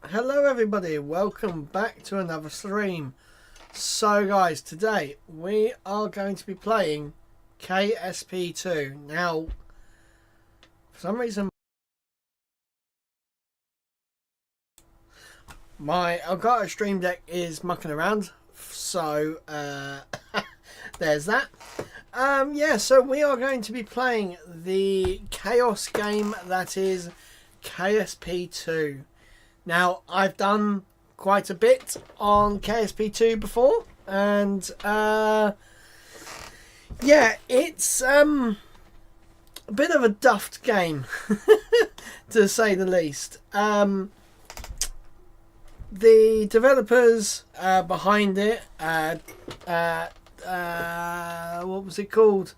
Hello everybody, welcome back to another stream. So guys, today we are going to be playing KSP 2. Now, for some reason my Elgato Stream Deck is mucking around, so there's that. Yeah, so we are going to be playing the Chaos game that is KSP 2. Now, I've done quite a bit on KSP2 before, and yeah, it's a bit of a duffed game, to say the least. The developers behind it, what was it called?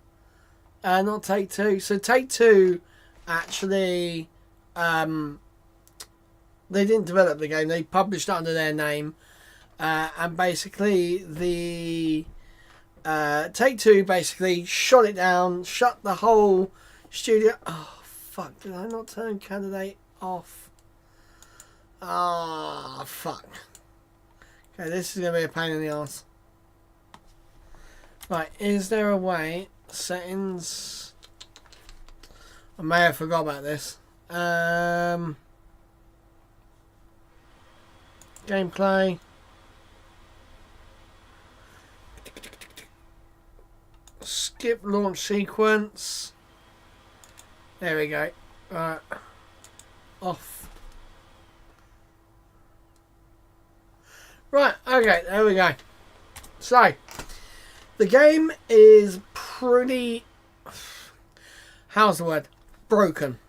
Not Take-Two. So Take-Two actually... they didn't develop the game, they published it under their name, and basically the Take-Two basically shut it down, shut the whole studio. Oh fuck, did I not turn candidate off? Ah, oh, fuck. Okay, this is going to be a pain in the ass. Right, is there a way? Settings. I may have forgot about this. Gameplay. Skip launch sequence. There we go. Right. Off. Right, okay, there we go. So, the game is pretty... How's the word? Broken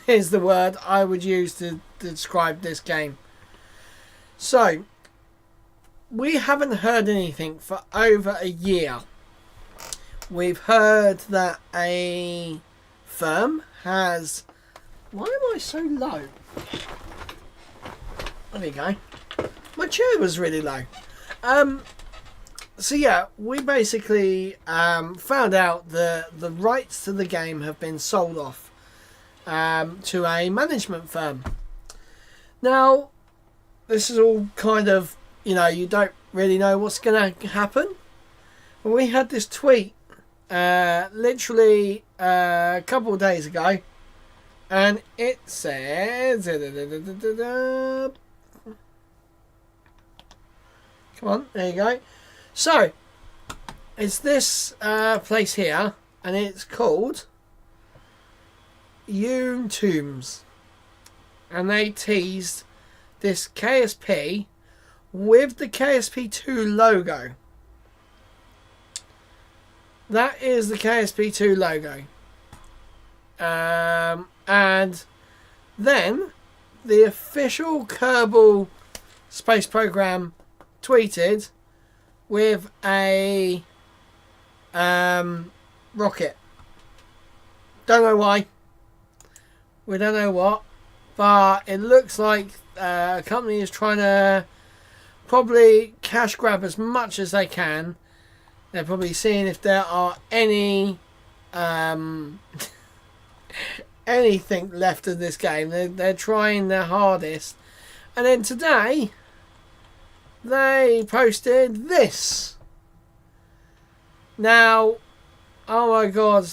is the word I would use to describe this game. So, we haven't heard anything for over a year. We've heard that a firm has... Why am I so low? There we go. My chair was really low. So yeah, we basically found out that the rights to the game have been sold off to a management firm. Now, this is all kind of, you know, you don't really know what's going to happen. We had this tweet literally a couple of days ago, and it says... Come on, there you go. So, it's this place here, and it's called Tombs. And they teased this KSP with the KSP2 logo. That is the KSP2 logo. And then the official Kerbal space program tweeted with a rocket. Don't know why. We don't know what. But it looks like a company is trying to probably cash grab as much as they can. They're probably seeing if there are any anything left of this game. They're trying their hardest. And then today they posted this. Now, oh my god,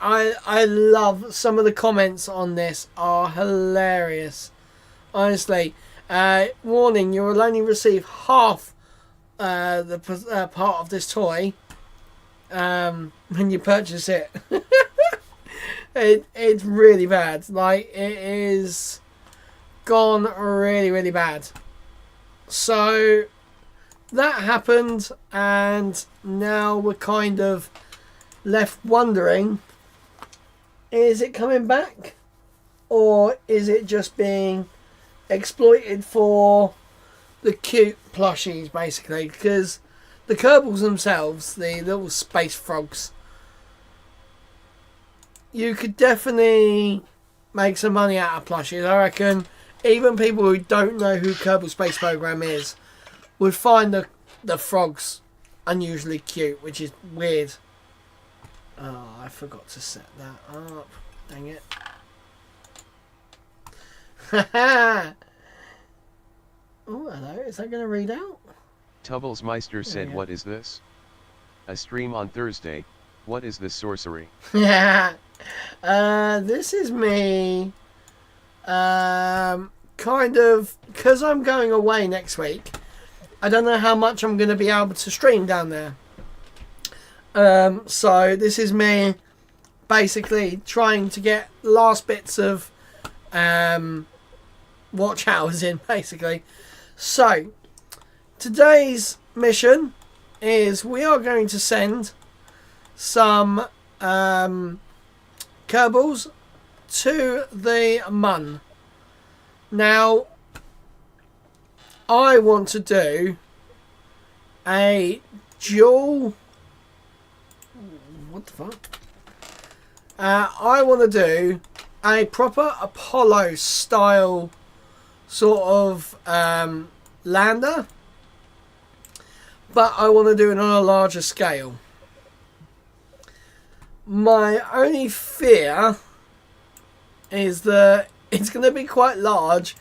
I love some of the comments on this are hilarious. Honestly, warning, you will only receive half the part of this toy when you purchase it. It's really bad. Like, it is gone really, really bad. So that happened, and now we're kind of left wondering, is it coming back, or is it just being exploited for the cute plushies, basically? Because the Kerbals themselves, the little space frogs, you could definitely make some money out of plushies. I reckon even people who don't know who Kerbal Space Program is would find the frogs unusually cute, which is weird. Oh, I forgot to set that up. Dang it. Oh, hello. Is that going to read out? Tubblesmeister said, yeah. What is this? A stream on Thursday. What is this sorcery? Yeah. This is me. Kind of, because I'm going away next week, I don't know how much I'm going to be able to stream down there. So this is me basically trying to get last bits of watch hours in, basically. So today's mission is we are going to send some Kerbals to the Mun. Now, I want to do a dual... What the fuck? I want to do a proper Apollo style sort of lander, but I want to do it on a larger scale. My only fear is that it's going to be quite large,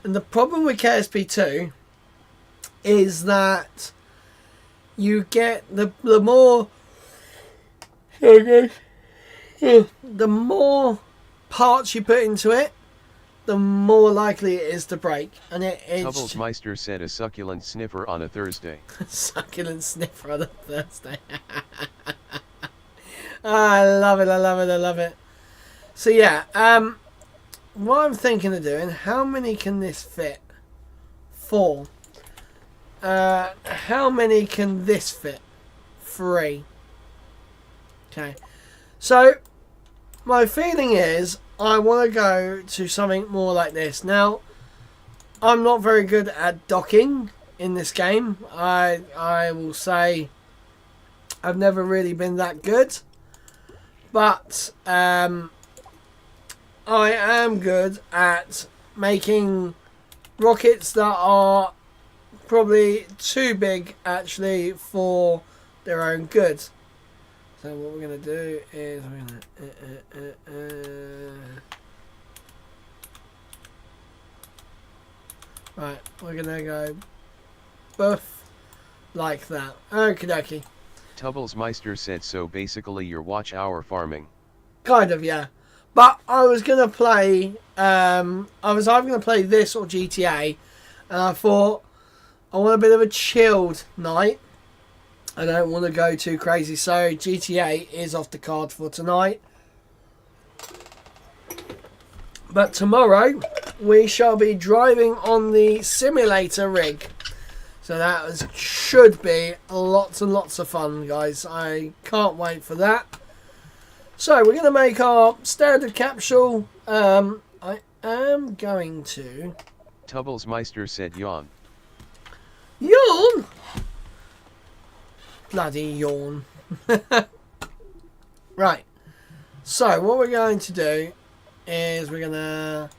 and the problem with KSP2 is that you get the more the more parts you put into it, the more likely it is to break. And it's... Tubblesmeister said a succulent sniffer on a Thursday. Succulent sniffer on a Thursday. I love it, I love it, I love it. So yeah, what I'm thinking of doing, how many can this fit? 4. How many can this fit? 3. Okay. So, my feeling is I want to go to something more like this. Now, I'm not very good at docking in this game. I will say I've never really been that good. But I am good at making rockets that are probably too big actually for their own good. So what we're going to do is we're going to right, we're going to go buff like that. Okie dokie. Tubblesmeister said, so basically you're watch hour farming. Kind of, yeah. But I was going to play, I was either going to play this or GTA, and I thought I want a bit of a chilled night. I don't want to go too crazy, so GTA is off the card for tonight. But tomorrow we shall be driving on the simulator rig. So that should be lots and lots of fun, guys. I can't wait for that. So we're going to make our standard capsule. I am going to... Tubblesmeister said yawn. Yawn? Bloody yawn. Right. So, what we're going to do is we're going to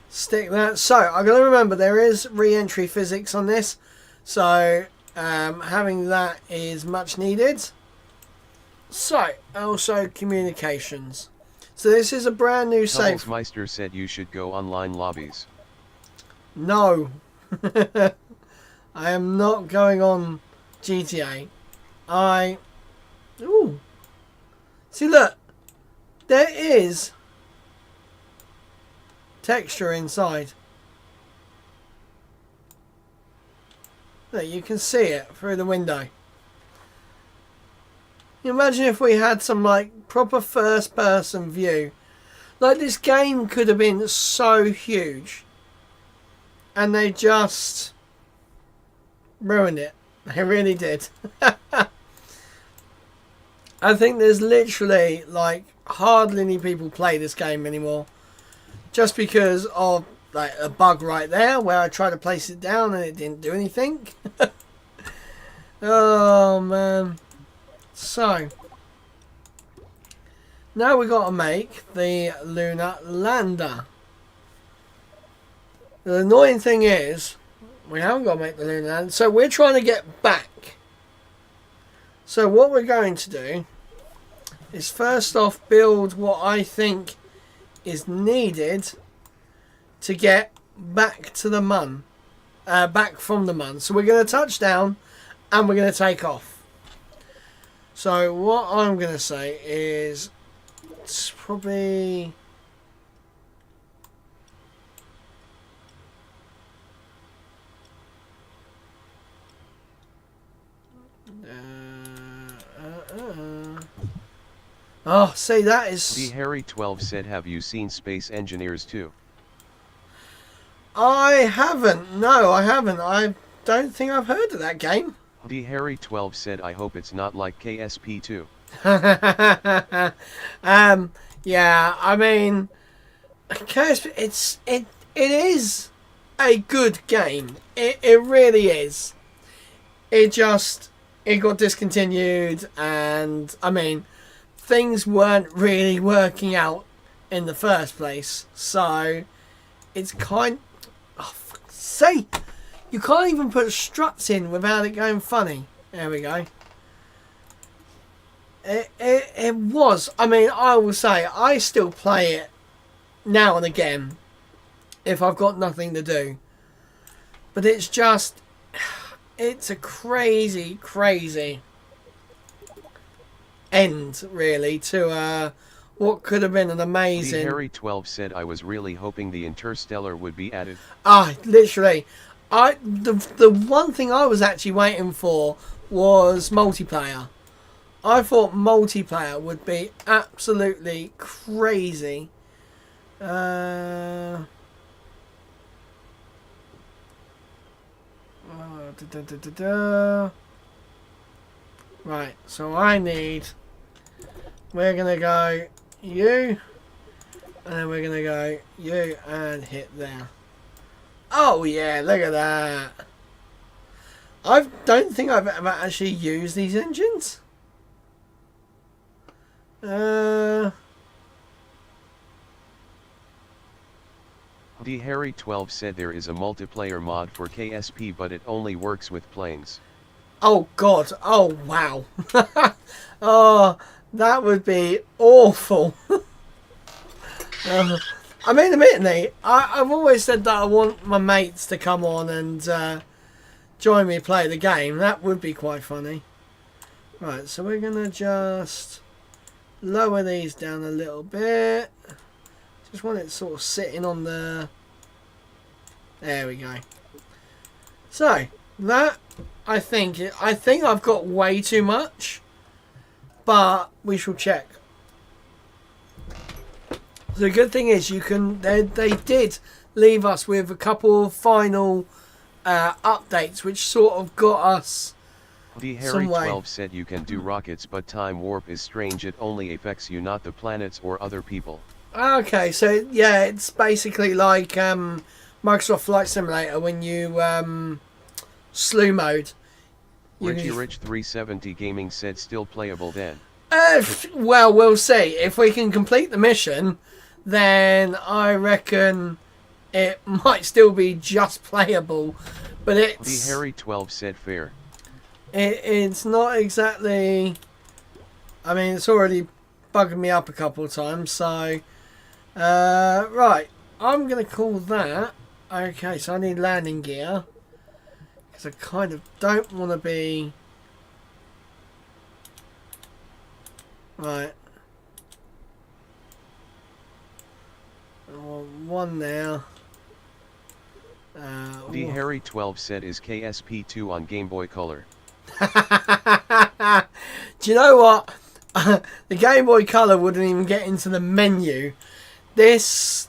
stick that. So, I've got to remember there is re-entry physics on this. So, having that is much needed. So, also communications. So, this is a brand new save. Tubblesmeister said you should go online lobbies. No. I am not going on GTA. Ooh. See, look. There is texture inside. Look, you can see it through the window. Imagine if we had some like proper first person view. Like this game could have been so huge. And they just ruined it. They really did. I think there's literally like hardly any people play this game anymore. Just because of like a bug right there where I tried to place it down and it didn't do anything. Oh man. So now we got to make the lunar lander. The annoying thing is we haven't got to make the lunar lander, so we're trying to get back. So what we're going to do is first off build what I think is needed to get back to the Mun, back from the Mun. So we're going to touch down and we're going to take off. So what I'm going to say is it's probably oh, see, that is... The Harry12 said, have you seen Space Engineers 2? I haven't. No, I haven't. I don't think I've heard of that game. The Harry12 said, I hope it's not like KSP 2. Yeah, I mean, KSP, it is a good game. It really is. It got discontinued, and I mean, things weren't really working out in the first place, so it's kind. Oh, fuck's sake! You can't even put struts in without it going funny. There we go. It was. I mean, I will say I still play it now and again if I've got nothing to do. But it's just, it's a crazy, crazy end, really, to what could have been an amazing... The Harry12 said, I was really hoping the Interstellar would be added. Literally. The one thing I was actually waiting for was multiplayer. I thought multiplayer would be absolutely crazy. Right, so we're gonna go you, and then we're gonna go you and hit there. Oh yeah, look at that. I don't think I've ever actually used these engines. The Harry12 said there is a multiplayer mod for KSP, but it only works with planes. Oh god, oh wow. Oh, that would be awful. I mean, admittedly, I've always said that I want my mates to come on and join me play the game. That would be quite funny. Right, so we're going to just lower these down a little bit. Just want it sort of sitting on the... There we go. So, that, I think I've got way too much. But we shall check. The good thing is they did leave us with a couple of final updates which sort of got us The Harry12 said you can do rockets, but time warp is strange. It only affects you, not the planets or other people. Okay, so yeah, it's basically like Microsoft Flight Simulator, when you slew mode. Richie Rich 370 Gaming said still playable then. Well, we'll see. If we can complete the mission, then I reckon it might still be just playable. But it's... The Harry 12 said fair. It's not exactly... I mean, it's already bugging me up a couple of times, so... right, I'm going to call that... Okay, so I need landing gear. Because I kind of don't want to be... Right. One now. The Harry 12 said is KSP 2 on Game Boy Color. Do you know what? The Game Boy Color wouldn't even get into the menu. This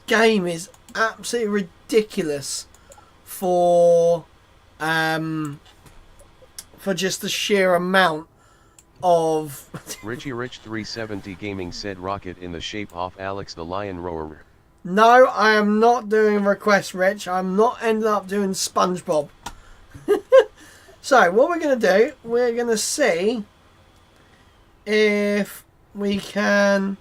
game is absolutely ridiculous for just the sheer amount of... Richie Rich 370 Gaming said rocket in the shape of Alex the Lion Rower. No, I am not doing request, Rich. I'm not ending up doing SpongeBob. So, what we're going to do, we're going to see if we can...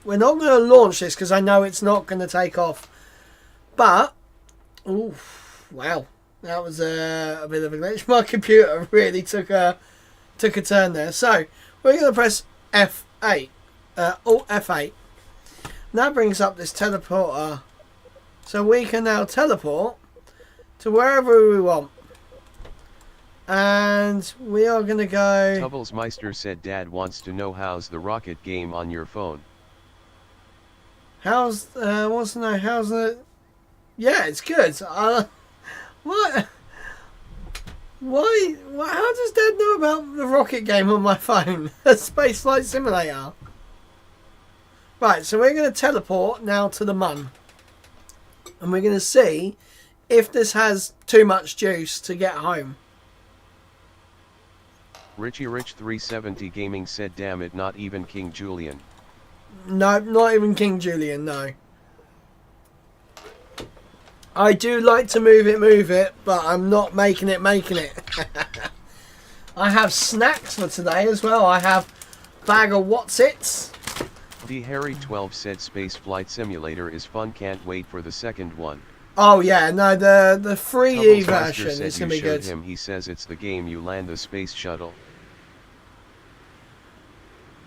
We're not going to launch this because I know it's not going to take off. But, ooh, wow. That was a bit of a glitch. My computer really took a turn there. So, we're going to press F8. Alt F8. That brings up this teleporter. So we can now teleport to wherever we want. And we are going to go... Tubblesmeister said Dad wants to know how's the rocket game on your phone. How's the... Yeah, it's good. What? Why? How does Dad know about the rocket game on my phone? A Space Flight Simulator. Right, so we're going to teleport now to the Mun. And we're going to see if this has too much juice to get home. Richie Rich 370 Gaming said damn it, not even King Julian. No, not even King Julian, no. I do like to move it, but I'm not making it. I have snacks for today as well. I have bag of What's-Its. The Harry 12 said Space Flight Simulator is fun, can't wait for the second one. Oh yeah, no, the 3D version is going to be good. He says it's the game you land the space shuttle.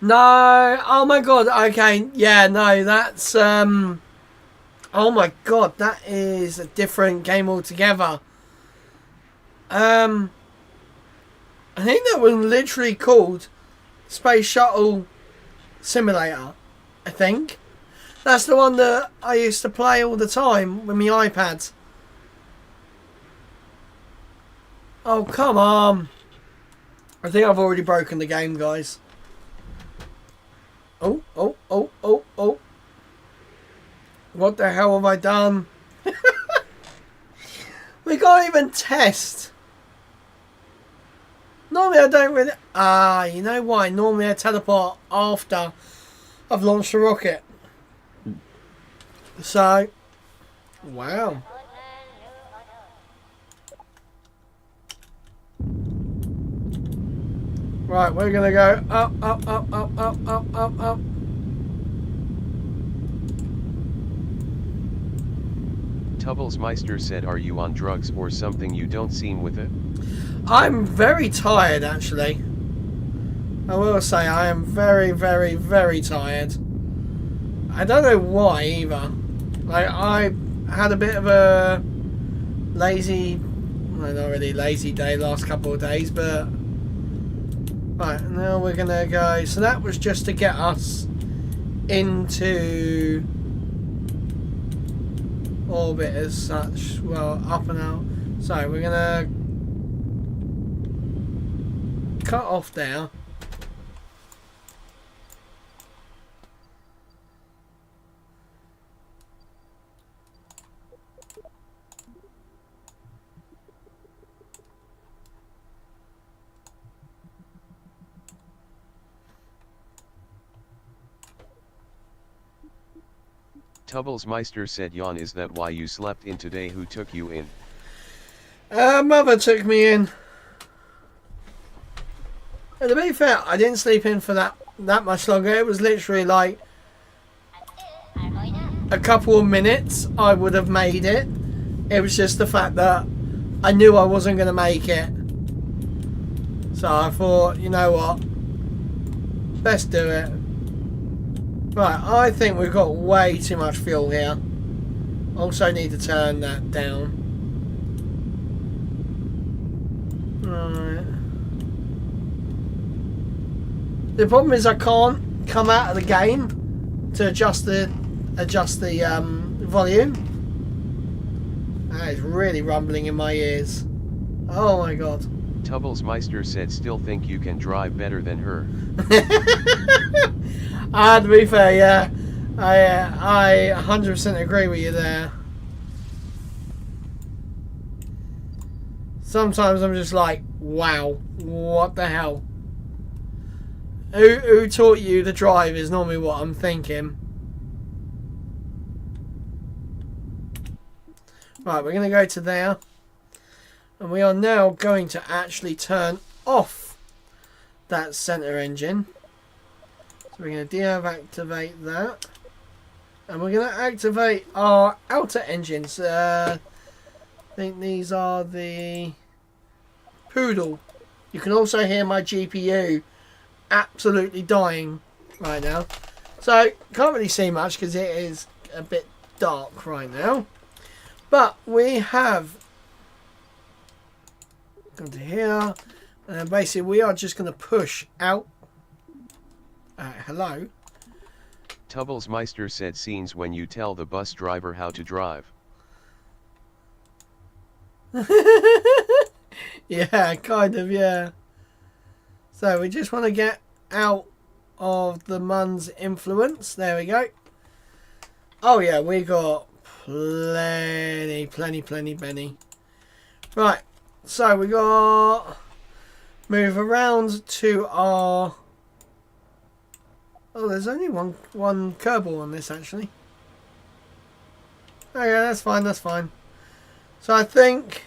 No, oh my god, okay, yeah, no, that's, oh my god, that is a different game altogether. I think that was literally called Space Shuttle Simulator, I think. That's the one that I used to play all the time with my iPad. Oh, come on. I think I've already broken the game, guys. Oh. What the hell have I done? We can't even test. Normally I don't really... you know why? Normally I teleport after I've launched the rocket. So, wow. Right, we're going to go up. Tubblesmeister said, are you on drugs or something? You don't seem with it. I'm very tired, actually. I will say I am very, very, very tired. I don't know why either. Like, I had a bit of a lazy, well, not really lazy day last couple of days, but right, now we're gonna go. So that was just to get us into orbit as such. Well, up and out. So we're gonna cut off there. Tubblesmeister said, yawn, is that why you slept in today? Who took you in? Mother took me in. And to be fair, I didn't sleep in for that much longer. It was literally like a couple of minutes I would have made it. It was just the fact that I knew I wasn't going to make it. So I thought, you know what? Let's do it. Right, I think we've got way too much fuel here. Also need to turn that down. Right. The problem is I can't come out of the game to adjust the volume. That is really rumbling in my ears. Oh my god. Tubblesmeister said, still think you can drive better than her. To be fair, yeah, I 100% agree with you there. Sometimes I'm just like, wow, what the hell? Who taught you to drive is normally what I'm thinking. Right, we're going to go to there. And we are now going to actually turn off that center engine. So we're going to deactivate that. And we're going to activate our outer engines. I think these are the Poodle. You can also hear my GPU absolutely dying right now. So, can't really see much because it is a bit dark right now. But we have gone to here. And basically we are just going to push out. Hello. Tubblesmeister said, scenes when you tell the bus driver how to drive. Yeah, kind of, yeah. So we just want to get out of the Mun's influence. There we go. Oh yeah, we got plenty. Right, so we got move around to our... Oh, there's only one Kerbal on this actually. Oh yeah, that's fine. So I think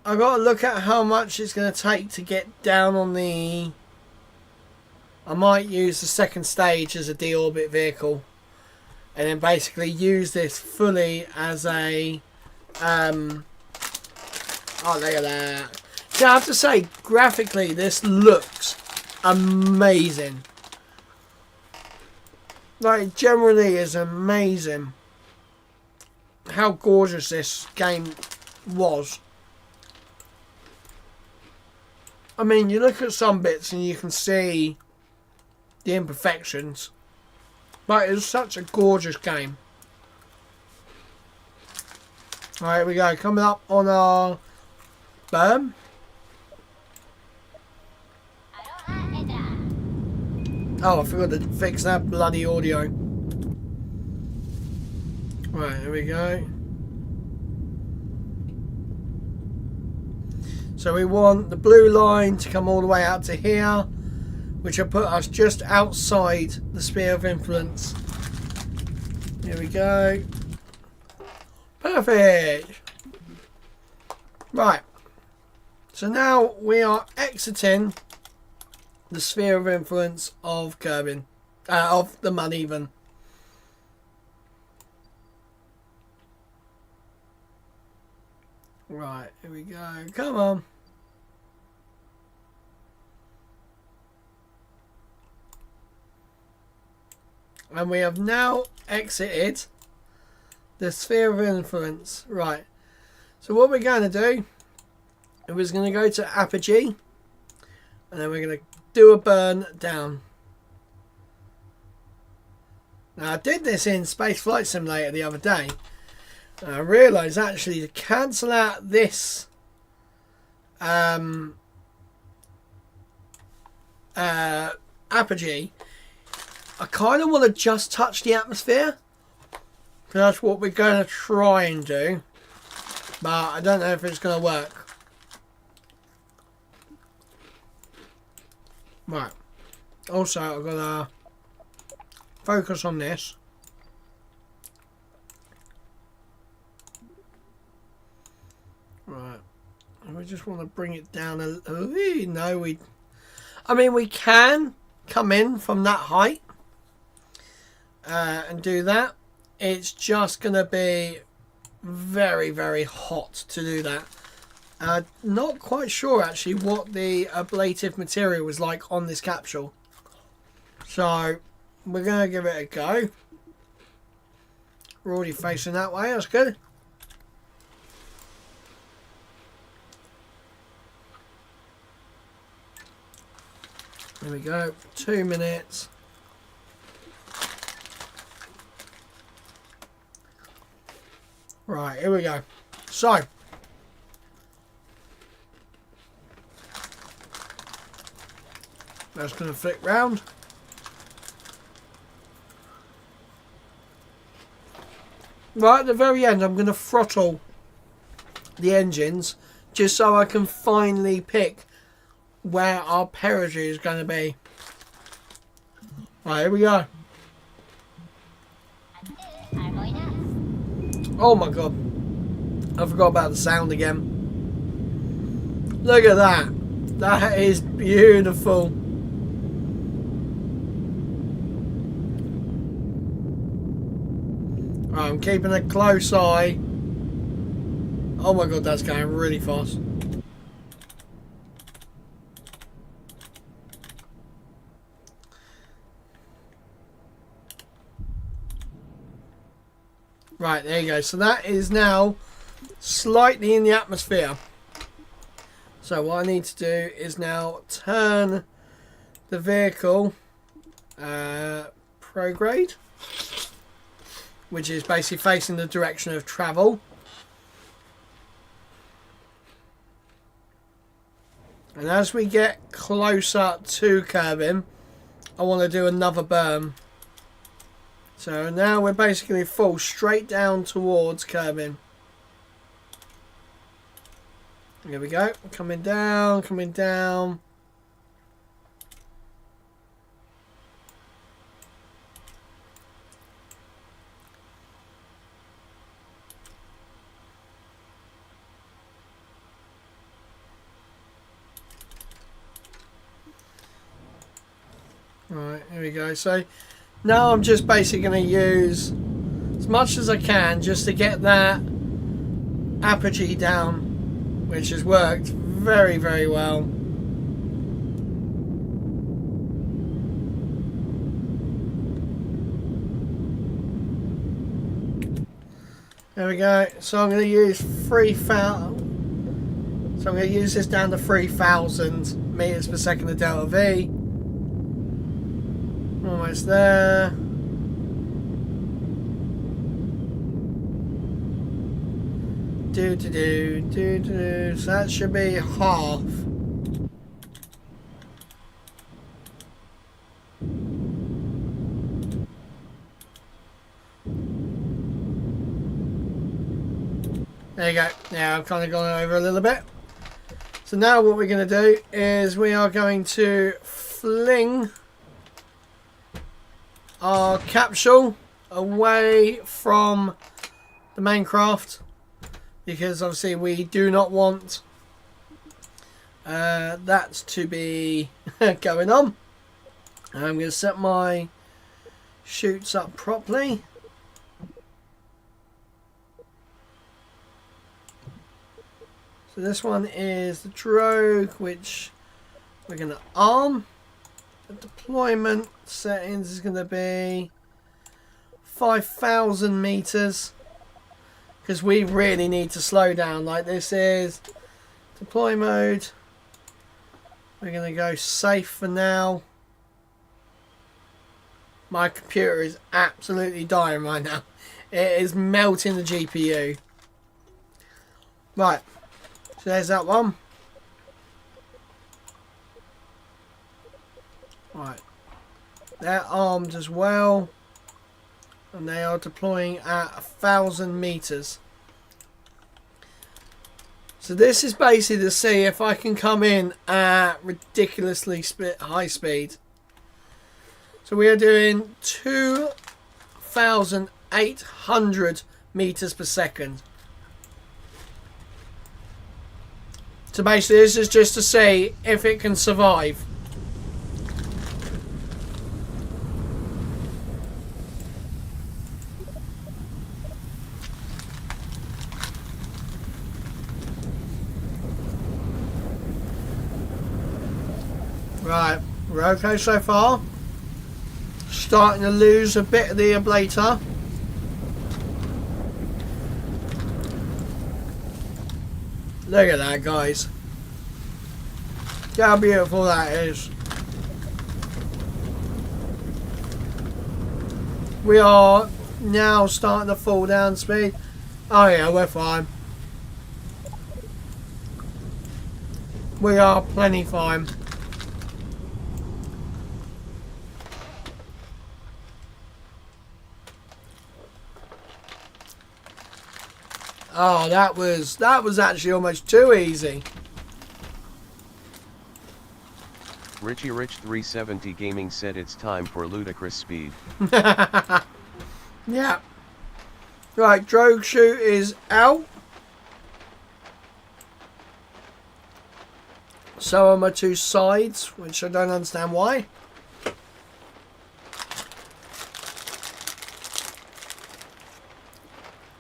I've got to look at how much it's going to take to get down on the... I might use the second stage as a deorbit vehicle. And then basically use this fully as a... Oh, look at that. So I have to say, graphically, this looks amazing. Like, it generally is amazing how gorgeous this game was. I mean, you look at some bits and you can see the imperfections, but it's such a gorgeous game. Right, here we go, coming up on our berm. Oh, I forgot to fix that bloody audio. Right, here we go. So we want the blue line to come all the way out to here, which will put us just outside the sphere of influence. Here we go. Perfect. Right. So now we are exiting the sphere of influence of Kerbin. Of the Mun even. Right, here we go. Come on. And we have now exited the sphere of influence. Right. So what we're going to do is we're going to go to apogee. And then we're going to do a burn down. Now I did this in Space Flight Simulator the other day. And I realised actually to cancel out this apogee, I kind of want to just touch the atmosphere. That's what we're going to try and do. But I don't know if it's going to work. Right. Also, I've got to focus on this. we just want to bring it down a little. No, we can come in from that height and do that. It's just going to be very, very hot to do that. Not quite sure actually what the ablative material was like on this capsule. So we're going to give it a go. We're already facing that way, that's good. There we go, 2 minutes. Right, here we go. So, that's going to flick round. Right at the very end, I'm going to throttle the engines just so I can finally pick where our perigee is going to be. Right, here we go. Oh my god. I forgot about the sound again. Look at that. That is beautiful. Right, I'm keeping a close eye. Oh my god, that's going really fast. Right, there you go. So that is now slightly in the atmosphere. So what I need to do is now turn the vehicle prograde, which is basically facing the direction of travel. And as we get closer to curbing, I want to do another berm. So now we're basically full straight down towards curbing. Here we go. Coming down, coming down. Right, here we go. So now I'm just basically going to use as much as I can just to get that apogee down, which has worked very, very well. There we go. So I'm going to use 3,000. So I'm going to use this down to 3,000 meters per second of delta V. Almost there. So that should be half. There you go. Now I've kind of gone over a little bit. So now what we're going to do is we are going to fling our capsule away from the main craft, because obviously we do not want that to be going on. I'm going to set my chutes up properly. So this one is the drogue, which we're going to arm. The deployment settings is going to be 5,000 meters, because we really need to slow down. Like, this is deploy mode. We're going to go safe for now. My computer is absolutely dying right now. It is melting the GPU. Right, so there's that one. Right, they're armed as well, and they are deploying at 1,000 meters. So this is basically to see if I can come in at ridiculously high speed. So we are doing 2,800 meters per second. So basically this is just to see if it can survive. Right, we're okay so far. Starting to lose a bit of the ablator. Look at that, guys. Look how beautiful that is. We are now starting to fall down speed. Oh yeah, we're fine. We are plenty fine. Oh, that was actually almost too easy. Richie Rich 370 Gaming said it's time for ludicrous speed. Yeah. Right, drogue chute is out. So are my two sides, which I don't understand why.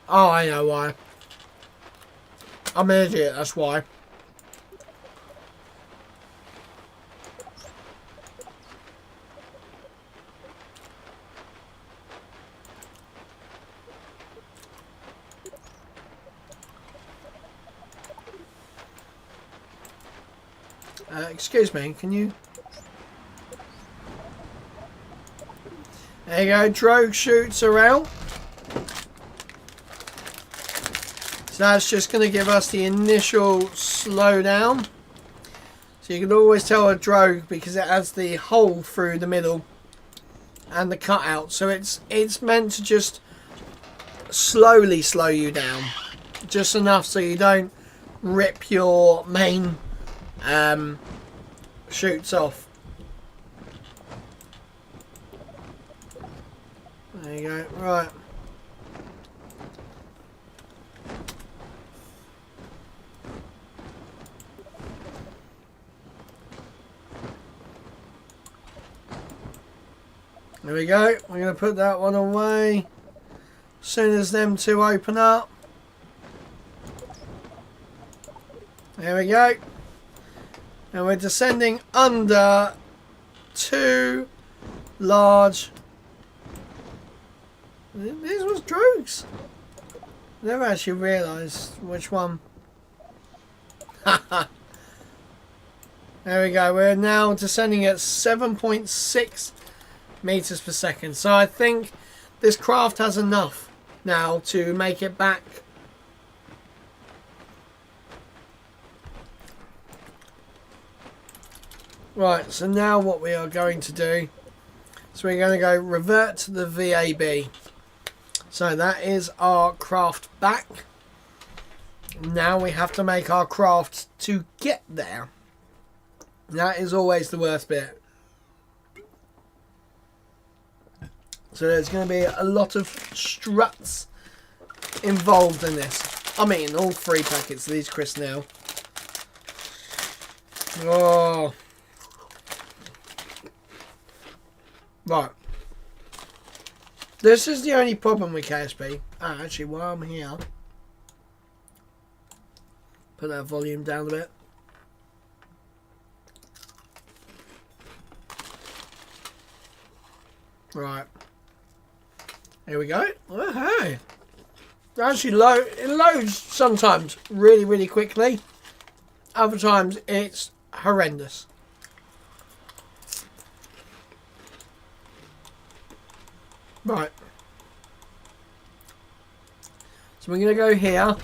Oh, I know why. I'm an idiot, that's why. Excuse me, can you... There you go, drogue chutes are out. So that's just going to give us the initial slowdown. So you can always tell a drogue because it has the hole through the middle and the cutout. So it's meant to just slowly slow you down. Just enough so you don't rip your main chutes off. There you go, right. There we go. We're going to put that one away. As soon as them two open up. There we go. And we're descending under two large... These was drogues. Never actually realised which one. There we go. We're now descending at 7.6 meters per second. So I think this craft has enough now to make it back. Right, so now what we are going to do is we're going to go revert to the VAB. So that is our craft back. Now we have to make our craft to get there. That is always the worst bit. So there's going to be a lot of struts involved in this. I'm eating all 3 packets of these crisps now. Oh. Right. This is the only problem with KSP. Actually, while I'm here, put that volume down a bit. Right. Here we go. Oh, hey. Actually, it loads sometimes really, really quickly. Other times, it's horrendous. Right. So we're going to go here.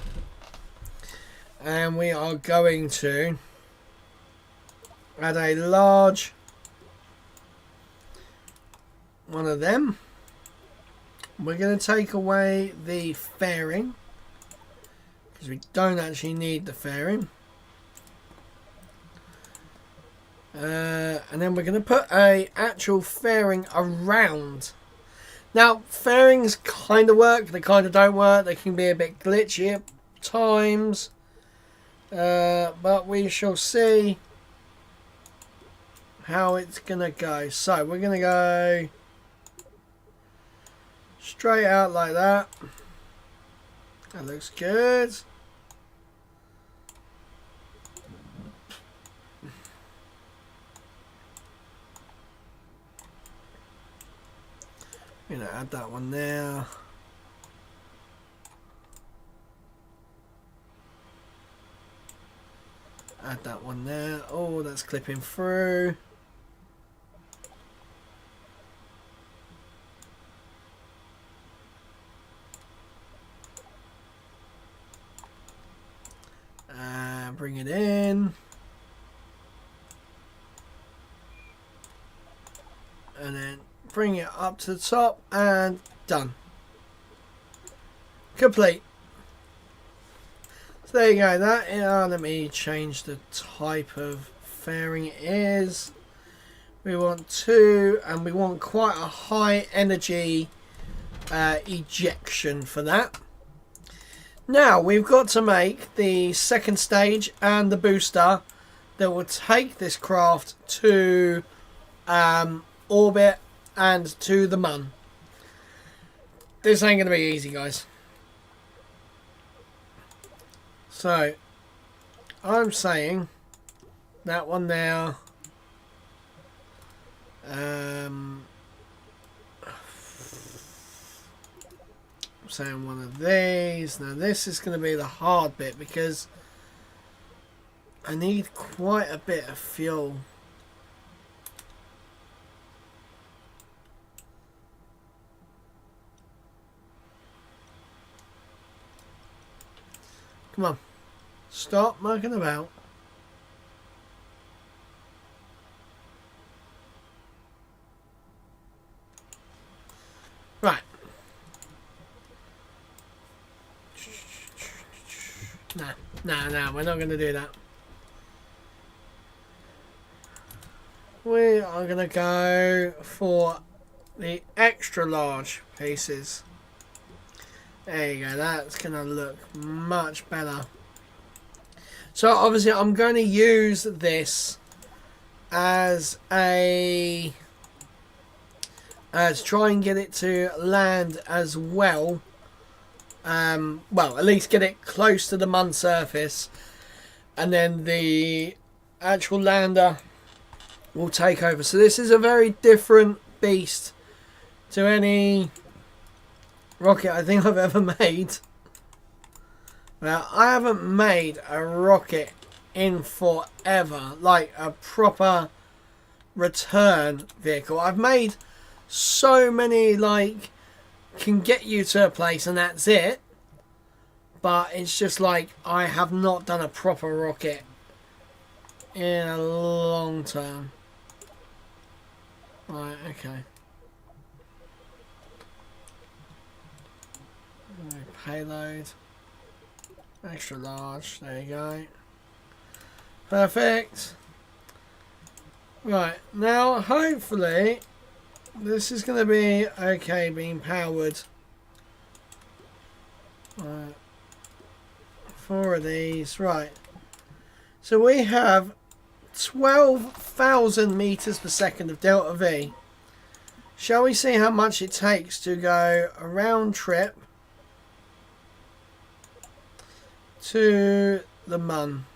And we are going to add a large one of them. We're going to take away the fairing because we don't actually need the fairing. And then we're going to put a actual fairing around. Now, fairings kind of work, they kind of don't work, they can be a bit glitchy at times. But we shall see how it's gonna go. So we're gonna go straight out like that. That looks good. I'm gonna add that one there. Add that one there. Oh, that's clipping through. Bring it in. And then bring it up to the top and done. Complete. So there you go. That let me change the type of fairing it is. We want 2, and we want quite a high energy ejection for that. Now we've got to make the second stage and the booster that will take this craft to orbit and to the Mun. This ain't going to be easy, guys. So I'm saying that one there. Saying one of these. Now this is going to be the hard bit because I need quite a bit of fuel. Come on, stop mucking about. Right. Nah, we're not going to do that. We are going to go for the extra large pieces. There you go, that's going to look much better. So obviously I'm going to use this as a... to try and get it to land as well. Well, at least get it close to the Mun surface, and then the actual lander will take over. So this is a very different beast to any rocket I think I've ever made. Well, I haven't made a rocket in forever, like a proper return vehicle. I've made so many, like, can get you to a place and that's it, but it's just like I have not done a proper rocket in a long time. Right, okay. Payload extra large, there you go, perfect. Right, now hopefully this is going to be okay being powered. Right. 4 of these. Right. So we have 12,000 meters per second of delta V. Shall we see how much it takes to go a round trip to the Mun?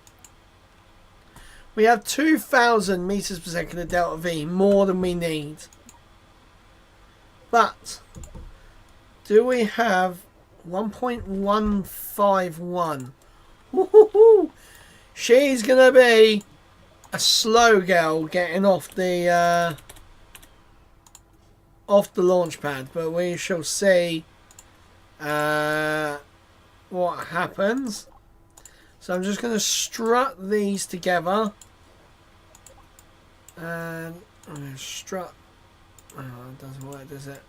We have 2,000 meters per second of delta V, more than we need. But do we have 1.151? She's gonna be a slow girl getting off the launch pad, but we shall see what happens. So I'm just going to strut these together, and I'm going to strut. Oh, it doesn't work, does it?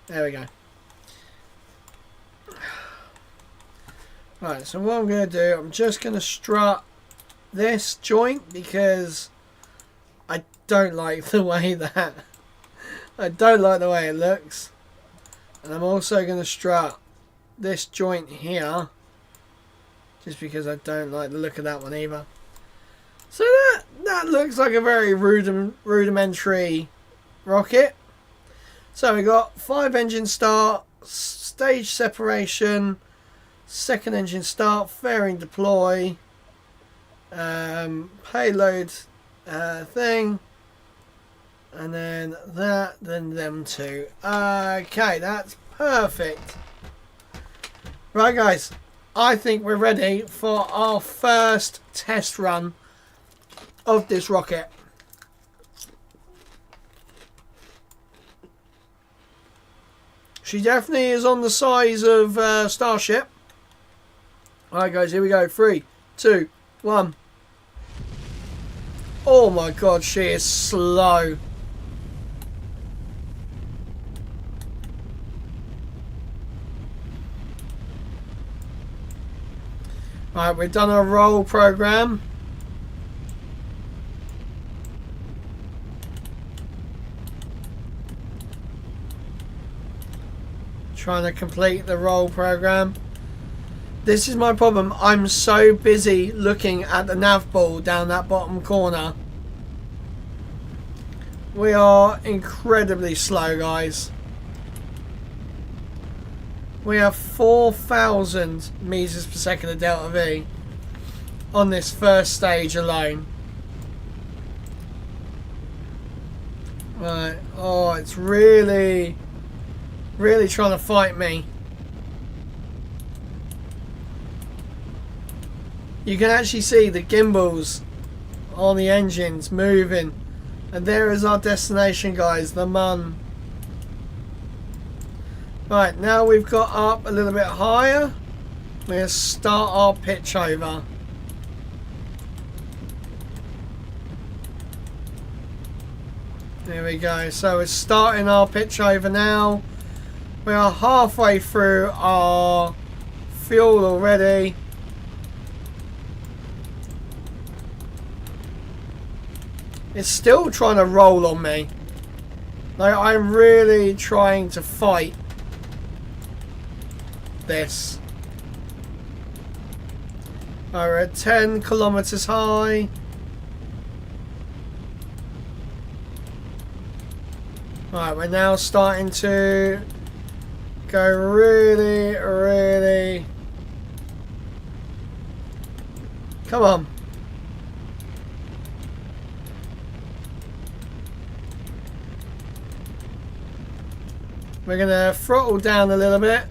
There we go. Right, so what I'm going to do, I'm just going to strut this joint because I don't like the way that I don't like the way it looks. And I'm also going to strut this joint here. Just because I don't like the look of that one either. So that looks like a very rudimentary rocket. So we got 5 engine start, stage separation, second engine start, fairing deploy, payload thing, and then that, then them two. Okay, that's perfect. Right, guys, I think we're ready for our first test run of this rocket. She definitely is on the size of Starship. Alright guys, here we go. 3, 2, 1. Oh my god, she is slow. Alright, we've done our roll program. Trying to complete the roll program. This is my problem. I'm so busy looking at the nav ball down that bottom corner. We are incredibly slow, guys. We have 4,000 meters per second of delta V on this first stage alone. Right. Oh, it's really trying to fight me. You can actually see the gimbals on the engines moving. And there is our destination, guys, the Mun. Right, now we've got up a little bit higher. We're going to start our pitch over. There we go. So we're starting our pitch over now. We are halfway through our fuel already. It's still trying to roll on me. Like, I'm really trying to fight this. We're at 10 kilometers high. Right, we're now starting to go really. Come on. We're going to throttle down a little bit.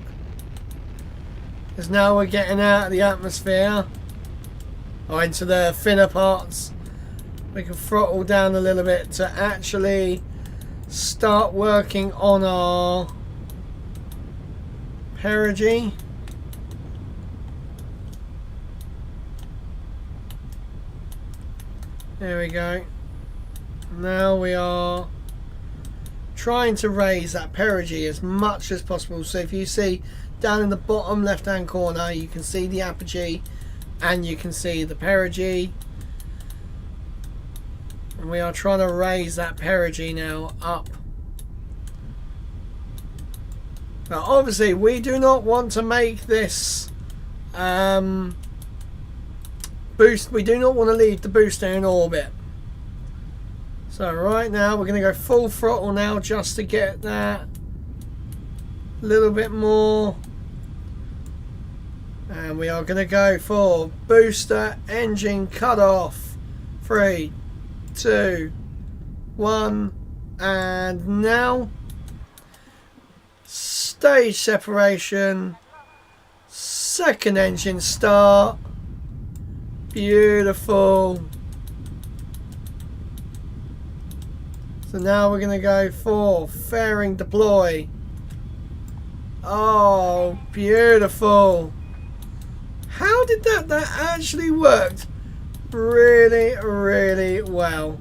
Because now we're getting out of the atmosphere. Or into the thinner parts. We can throttle down a little bit to actually start working on our perigee. There we go. Now we are trying to raise that perigee as much as possible. So if you see down in the bottom left hand corner, you can see the apogee and you can see the perigee. And we are trying to raise that perigee now up. Now obviously we do not want to make this boost. We do not want to leave the booster in orbit. So right now we're going to go full throttle now just to get that a little bit more. And we are going to go for booster engine cut off. 3, 2, 1, and now stage separation, second engine start. Beautiful. So now we're going to go for fairing deploy. Oh, beautiful. How did that actually worked really well.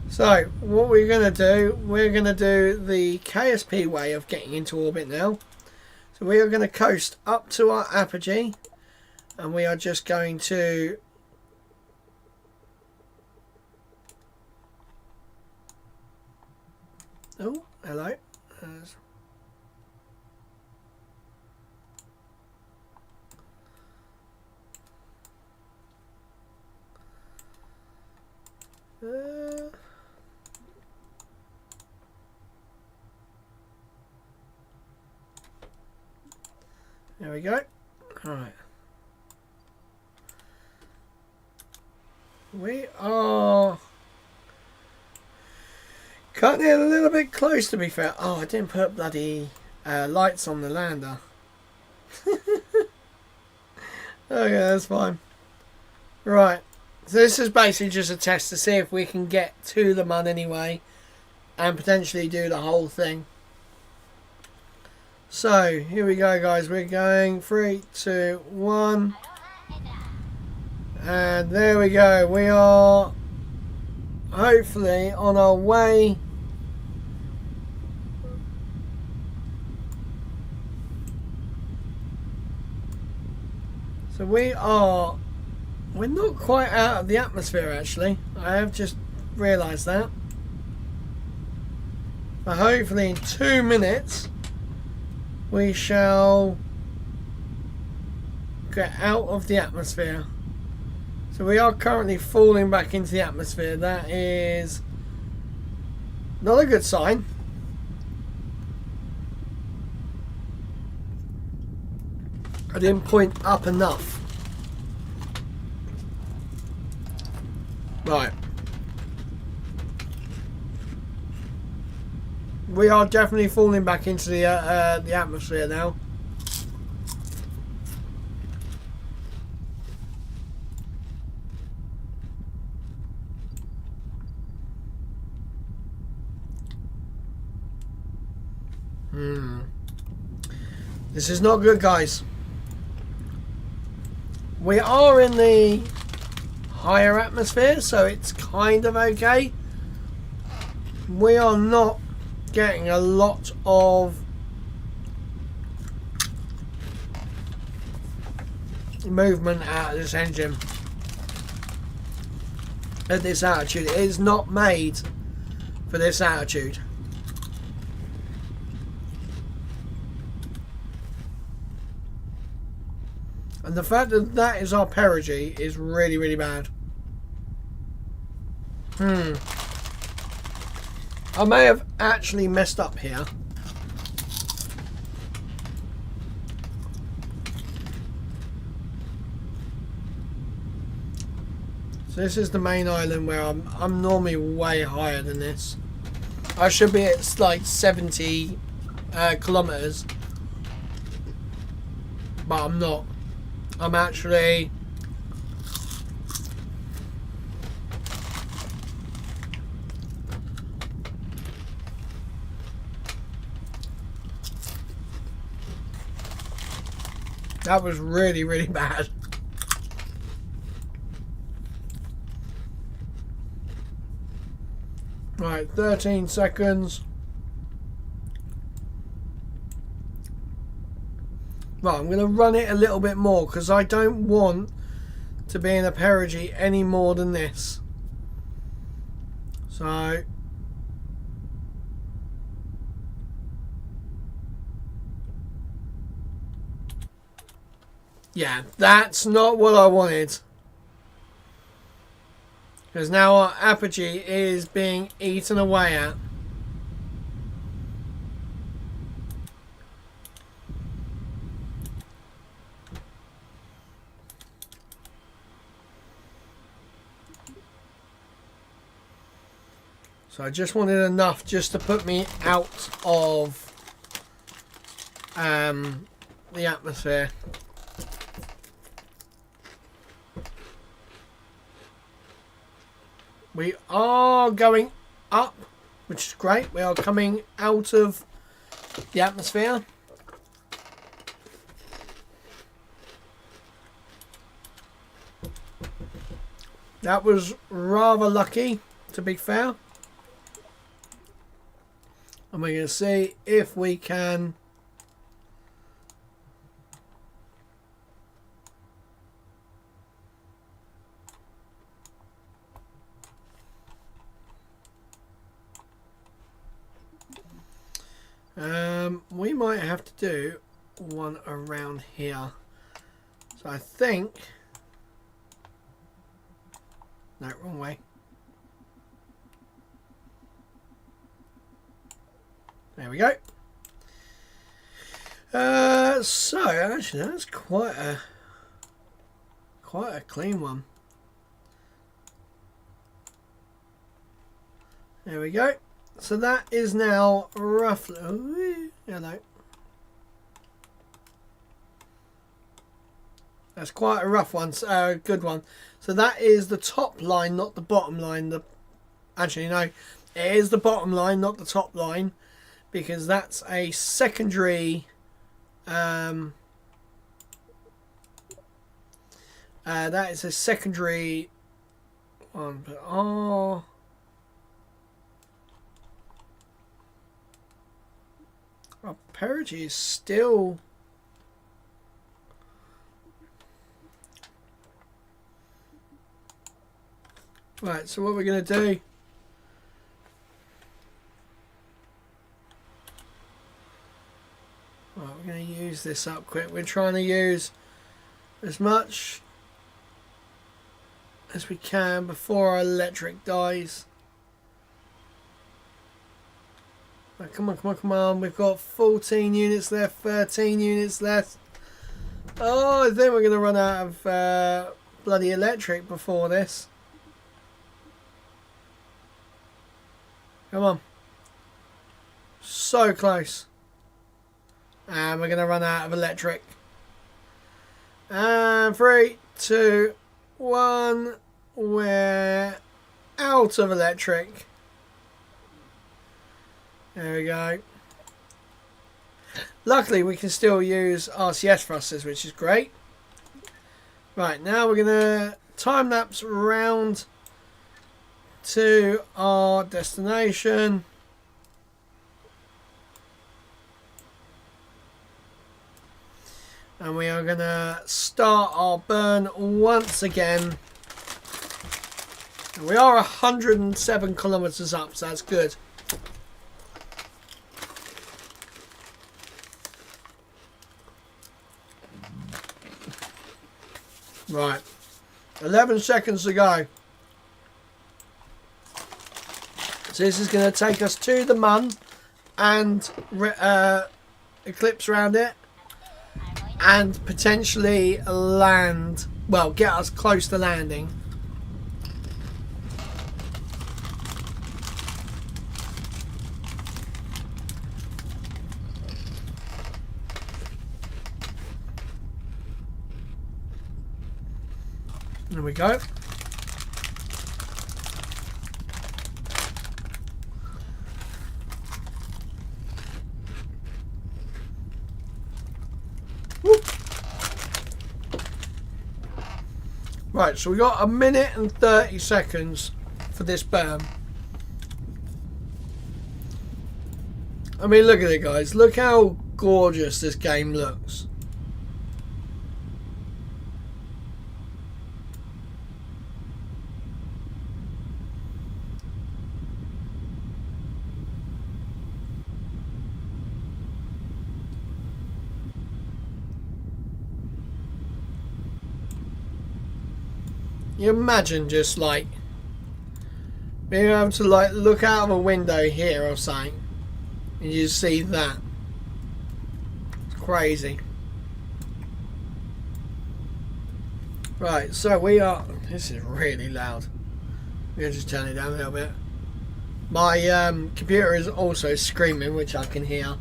So what we're going to do the KSP way of getting into orbit now. So we are going to coast up to our apogee and we are just going to Oh, hello. There we go. Alright. We are cutting it a little bit close, to be fair. Oh, I didn't put bloody lights on the lander. Okay, that's fine. Right. So this is basically just a test to see if we can get to the mud anyway and potentially do the whole thing. So, here we go, guys. We're going 3, 2, 1. And there we go. We are hopefully on our way. So we're not quite out of the atmosphere, actually. I have just realised that. But hopefully in 2 minutes we shall get out of the atmosphere. So we are currently falling back into the atmosphere. That is not a good sign. I didn't point up enough. Right. We are definitely falling back into the atmosphere now. This is not good, guys. We are in the higher atmosphere, so it's kind of okay. We are not getting a lot of movement out of this engine at this altitude. It is not made for this altitude. And the fact that that is our perigee is really, really bad. I may have actually messed up here. So this is the main island where I'm normally way higher than this. I should be at like 70 kilometers, but I'm not. I'm actually that was really, really bad. Right, 13 seconds. Right, I'm going to run it a little bit more because I don't want to be in a perigee any more than this. So, yeah, that's not what I wanted. Because now our apogee is being eaten away at. So I just wanted enough just to put me out of the atmosphere. We are going up, which is great. We are coming out of the atmosphere. That was rather lucky, to be fair. And we're going to see if we can We might have to do one around here. So I think... No, wrong way. There we go. So actually that's quite a clean one. There we go. So that is now roughly... Oh, hello. That's quite a rough one, good one. So that is the top line, not the bottom line. Actually, no, it is the bottom line, not the top line, because that's a secondary. That is a secondary one. But our parity is still. Right, so what we're going to do, right, we're going to use this up quick. We're trying to use as much as we can before our electric dies. Right, come on, come on, come on. We've got 14 units left, 13 units left. Oh, I think we're going to run out of bloody electric before this. Come on. So close. And we're going to run out of electric. And 3, 2, 1. We're out of electric. There we go. Luckily, we can still use RCS thrusters, which is great. Right, now we're going to time lapse round to our destination. And we are going to start our burn once again. And we are 107 kilometers up, so that's good. Right, 11 seconds to go. So this is going to take us to the Mun and eclipse around it and potentially land, well, get us close to landing. There we go. Right, so we got 1 minute and 30 seconds for this burn. I mean, look at it, guys. Look how gorgeous this game looks. You imagine just like being able to like look out of a window here or something and you see that. It's crazy. Right, so we are, this is really loud. I'm going to just turn it down a little bit. My computer is also screaming, which I can hear.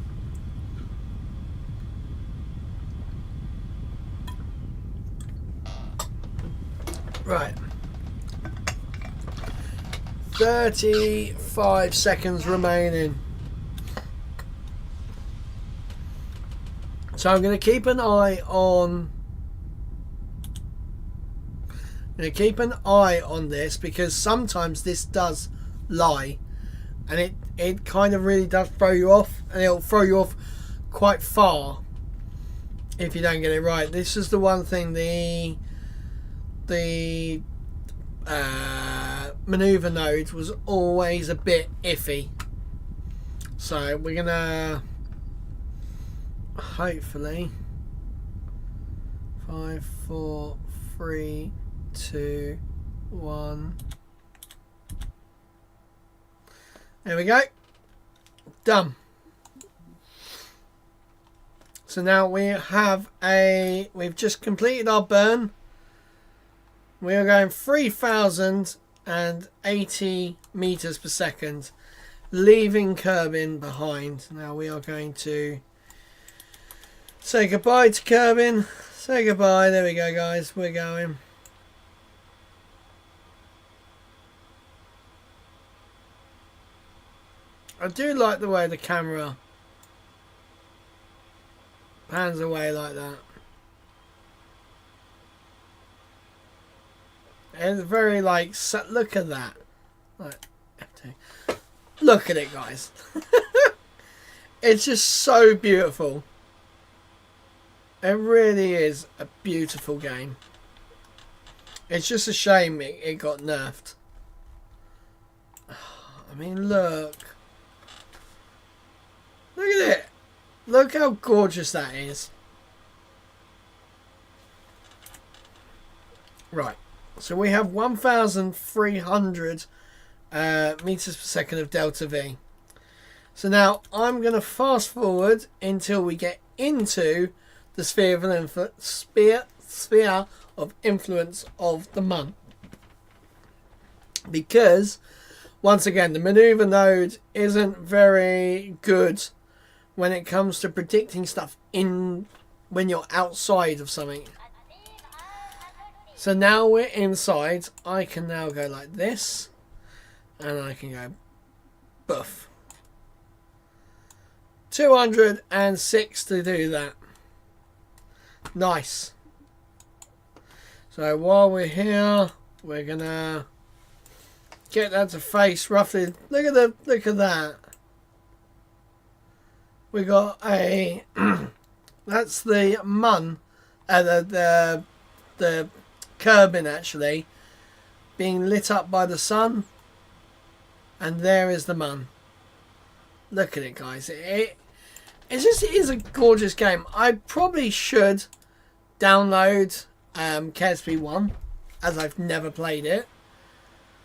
Right. 35 seconds remaining. So I'm going to keep an eye on this because sometimes this does lie and it kind of really does throw you off, and it'll throw you off quite far if you don't get it right. This is the one thing, the maneuver node was always a bit iffy, so we're gonna hopefully. 5, 4, 3, 2, 1. There we go. Done. So now we've just completed our burn. We are going 3,080 meters per second, leaving Kerbin behind. Now we are going to say goodbye to Kerbin. Say goodbye. There we go, guys. We're going. I do like the way the camera pans away like that. It's very like, look at that. Like, look at it, guys. It's just so beautiful. It really is a beautiful game. It's just a shame it got nerfed. I mean, look. Look at it. Look how gorgeous that is. Right. So we have 1,300 meters per second of delta V. So now I'm going to fast forward until we get into the sphere of influence of the month. Because, once again, the maneuver node isn't very good when it comes to predicting stuff when you're outside of something. So now we're inside. I can now go like this, and I can go boof. 206 to do that. Nice. So while we're here, we're gonna get that to face roughly. Look at that. We got a that's the the Kerbin actually being lit up by the sun, and there is the mun. Look at it, guys. It is a gorgeous game. I probably should download KSP 1, as I've never played it,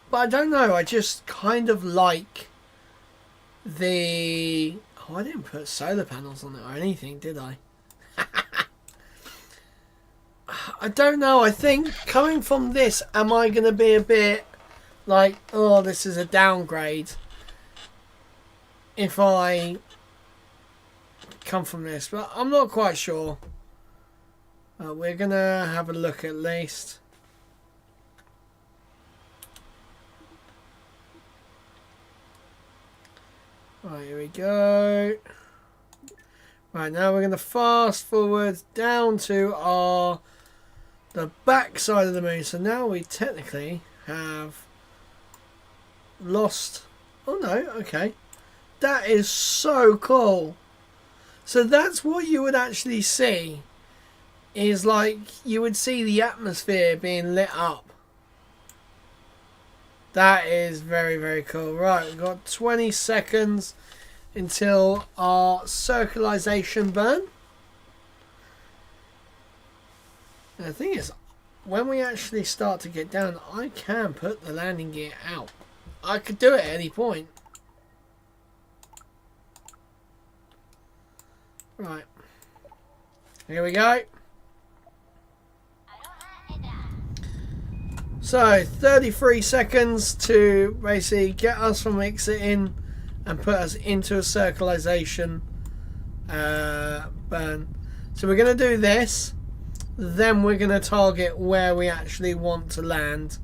but I don't know. I just kind of like the. Oh, I didn't put solar panels on it or anything, did I? I don't know. I think coming from this, am I going to be a bit like, oh, this is a downgrade if I come from this? But I'm not quite sure. We're going to have a look at least. Right, here we go. Right, now we're going to fast forward down to the back side of the moon. So now we technically have lost. Oh no, okay. That is so cool. So that's what you would actually see. Is like you would see the atmosphere being lit up. That is very, very cool. Right, we've got 20 seconds until our circularization burn. And the thing is, when we actually start to get down, I can put the landing gear out. I could do it at any point. Right. Here we go. So, 33 seconds to basically get us from exiting and put us into a circularization burn. So we're going to do this. Then we're going to target where we actually want to land.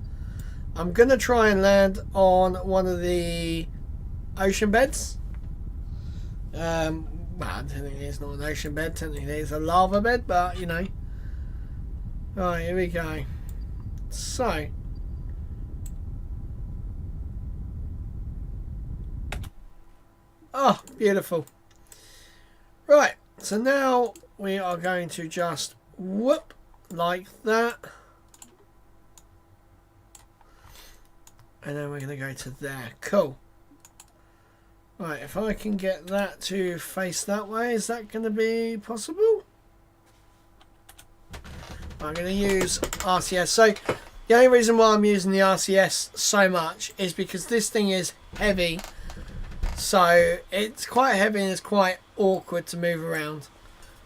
I'm going to try and land on one of the ocean beds. Well, technically it's not an ocean bed. Technically it's a lava bed, but you know. Right, here we go. So, oh, beautiful. Right, so now we are going to just whoop like that. And then we're going to go to there. Cool. Right, if I can get that to face that way, is that going to be possible? I'm going to use RCS. So the only reason why I'm using the RCS so much is because this thing is heavy. So it's quite heavy and it's quite awkward to move around.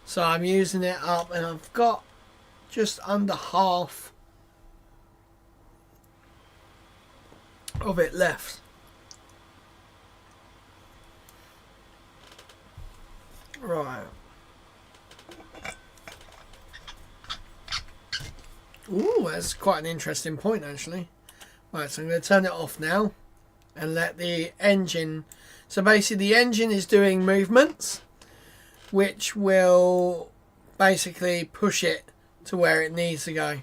So I'm using it up and I've got just under half of it left. Right. Ooh, that's quite an interesting point actually. Right, so I'm going to turn it off now and let the engine... So basically the engine is doing movements which will basically push it to where it needs to go.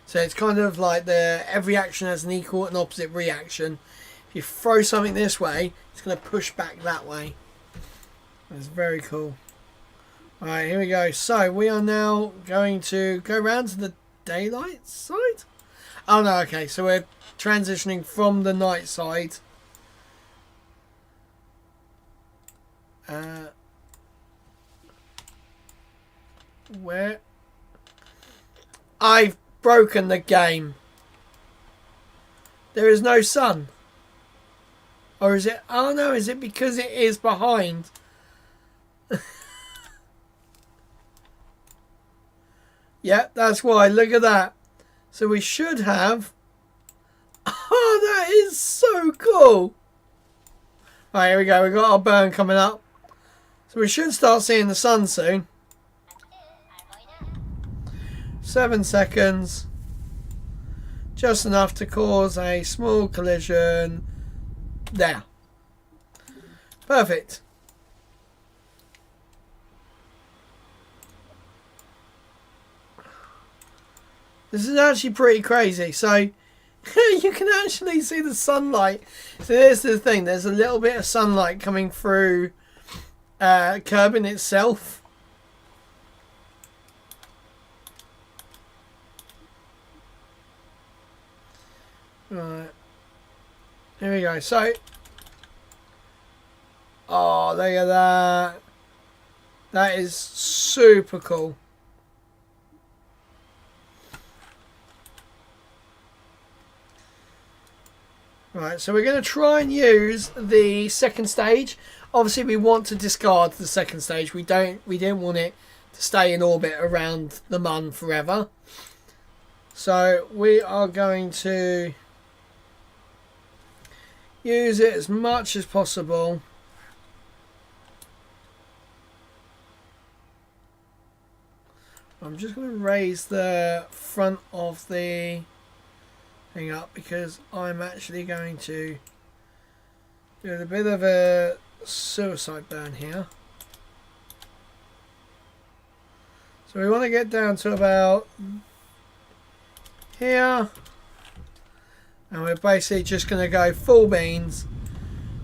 So it's kind of like every action has an equal and opposite reaction. If you throw something this way, it's going to push back that way. That's very cool. Alright, here we go. So we are now going to go round to the daylight side? Oh no, okay, so we're transitioning from the night side. Where? I've broken the game. There is no sun. Or is it? Oh no, is it because it is behind? Yeah, that's why. Look at that. So we should have... Oh, that is so cool. Alright, here we go. We've got our burn coming up. So we should start seeing the sun soon. 7 seconds. Just enough to cause a small collision. There. Perfect. This is actually pretty crazy. So you can actually see the sunlight. So there's the thing. There's a little bit of sunlight coming through Kerbin itself. Right. Here we go. So. Oh, look at that. That is super cool. Right, so we're going to try and use the second stage. Obviously, we want to discard the second stage. We didn't want it to stay in orbit around the Mun forever. So we are going to use it as much as possible. I'm just going to raise the front of the thing up because I'm actually going to do a bit of a suicide burn here. So we want to get down to about here, and we're basically just going to go full beans,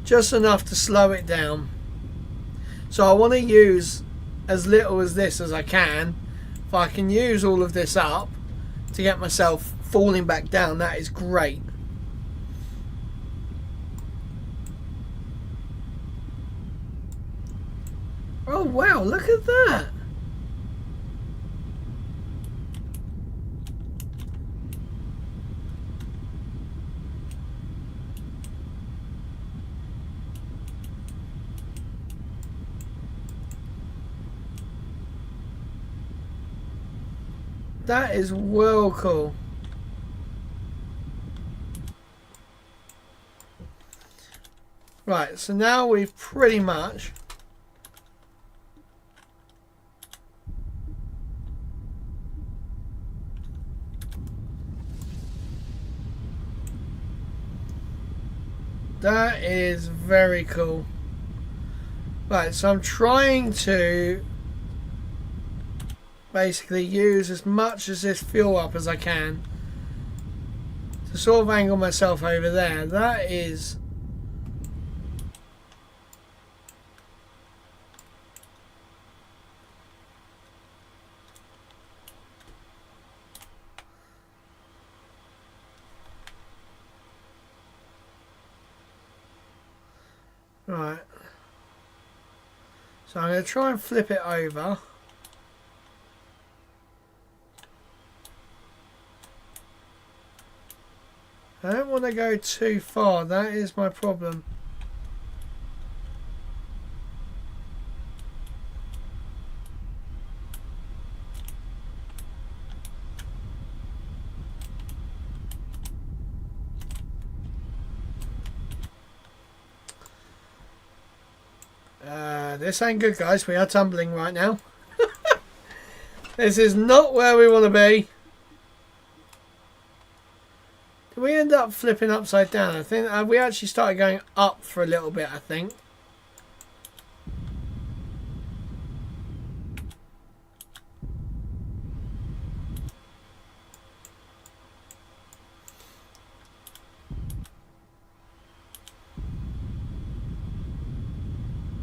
just enough to slow it down. So I want to use as little as this as I can. If I can use all of this up to get myself falling back down, that is great. Oh wow, look at that. That is well cool. Right, so now we've pretty much that is very cool. Right, so I'm trying to basically use as much of this fuel up as I can to sort of angle myself over there. That is right. So I'm going to try and flip it over. I don't want to go too far, that is my problem. This ain't good, guys. We are tumbling right now. This is not where we want to be. Did we end up flipping upside down? I think we actually started going up for a little bit, I think.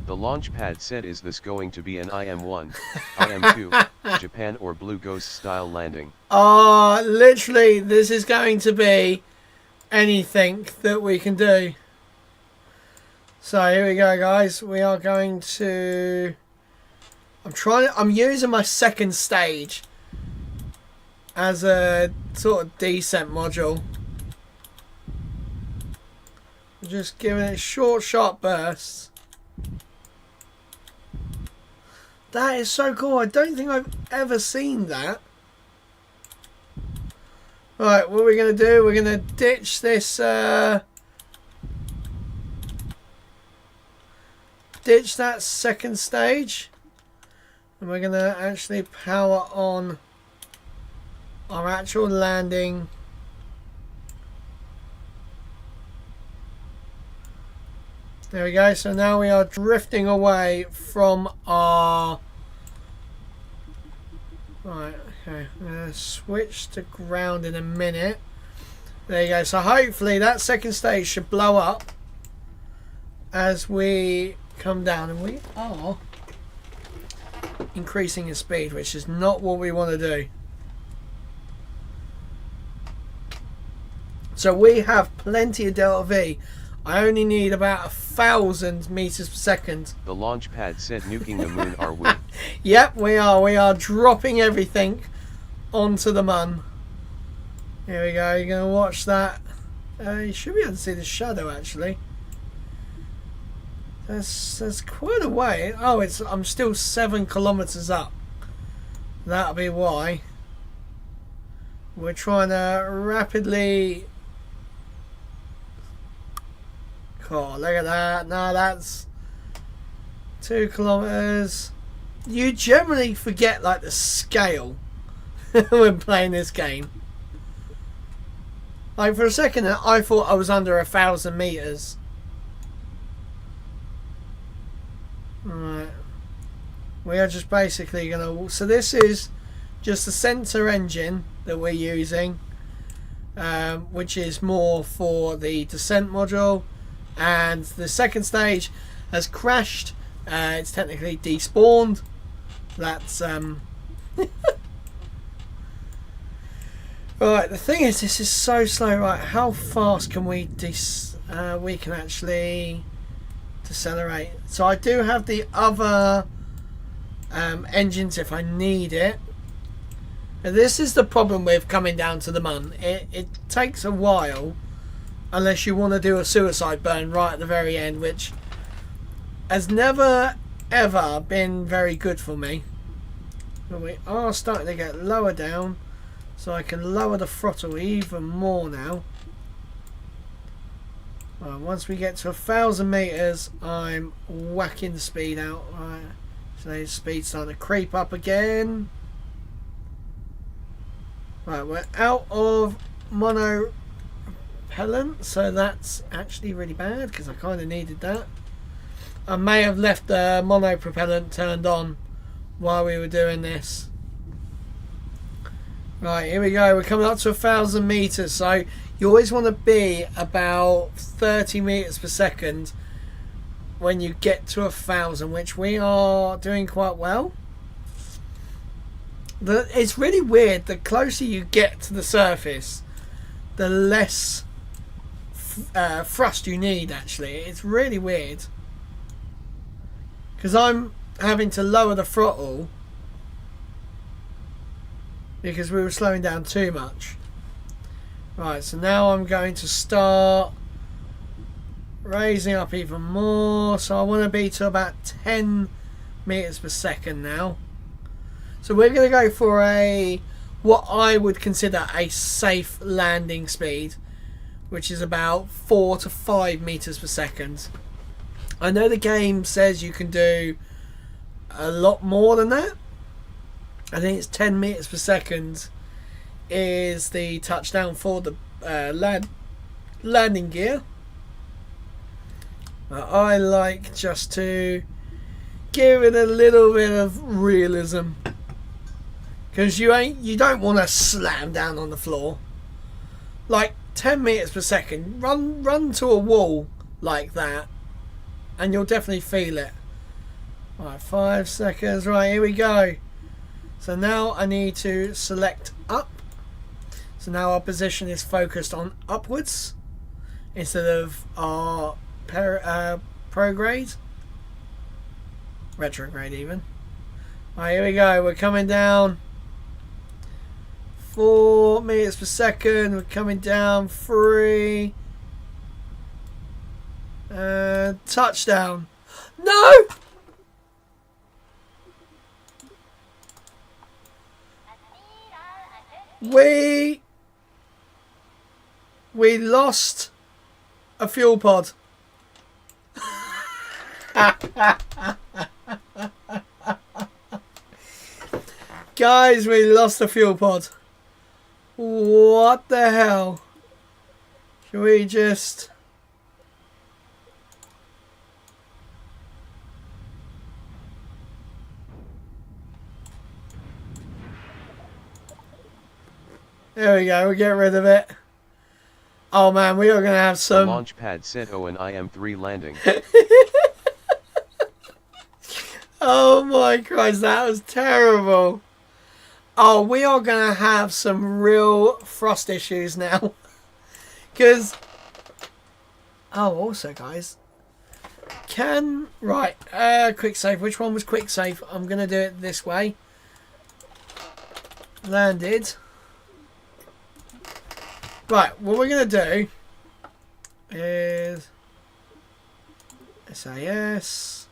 The launch pad said, is this going to be an IM1, IM2, Japan or Blue Ghost style landing? Literally, this is going to be anything that we can do. So here we go, guys. We are going to... I'm using my second stage as a sort of descent module. Just giving it short, sharp bursts. That is so cool. I don't think I've ever seen that. Right, what we're going to do, we're going to ditch this... ditch that second stage. And we're going to actually power on our actual landing. There we go. So now we are drifting away from our... Right, okay. I'm going to switch to ground in a minute. There you go. So hopefully that second stage should blow up as we come down. And we are increasing in speed, which is not what we want to do. So we have plenty of delta V. I only need about 1,000 meters per second. The launch pad said, nuking the moon, are we? Yep, we are. We are dropping everything onto the moon. Here we go. You're going to watch that. You should be able to see the shadow, actually. That's quite a way. Oh, I'm still 7 kilometers up. That'll be why. We're trying to rapidly... Oh, look at that. No, that's 2 kilometers. You generally forget like the scale when playing this game. Like for a second I thought I was under 1,000 meters. Right. We are just basically gonna... So this is just the center engine that we're using, which is more for the descent module. And the second stage has crashed. It's technically despawned. That's right. The thing is, this is so slow. Right, how fast can we we can actually decelerate? So I do have the other engines if I need it. Now, this is the problem with coming down to the moon. It takes a while. Unless you want to do a suicide burn right at the very end, which has never ever been very good for me. But we are starting to get lower down, so I can lower the throttle even more now. Right, once we get to 1,000 meters, I'm whacking the speed out. Right, so the speed's starting to creep up again. Right, we're out of mono propellant, so that's actually really bad because I kind of needed that. I may have left the mono propellant turned on while we were doing this. Right, here we go. We're coming up to 1,000 meters, so you always want to be about 30 meters per second when you get to 1,000, which we are doing quite well. It's really weird. The closer you get to the surface, the less thrust you need. Actually, it's really weird because I'm having to lower the throttle because we were slowing down too much. Right, so now I'm going to start raising up even more. So I want to be to about 10 meters per second now. So we're going to go for what I would consider a safe landing speed, which is about 4 to 5 meters per second. I know the game says you can do a lot more than that. I think it's 10 meters per second is the touchdown for the landing gear. I like just to give it a little bit of realism, because you don't want to slam down on the floor. Like 10 meters per second, run to a wall like that and you'll definitely feel it. Right, 5 seconds. Right, here we go. So now I need to select up. So now our position is focused on upwards instead of our prograde, retrograde even. Right, here we go. We're coming down 4 meters per second. We're coming down 3. Touchdown. No! We lost a fuel pod. Guys, we lost a fuel pod. What the hell? Should we just... There we go, we'll get rid of it. Oh man, we are going to have some... The launch pad said oh and I am 3 landing. Oh my Christ, that was terrible. Oh, we are going to have some real frost issues now. Because... Oh, also guys... Right, quick save. Which one was quick save? I'm going to do it this way. Landed. Right, what we're going to do is SAS.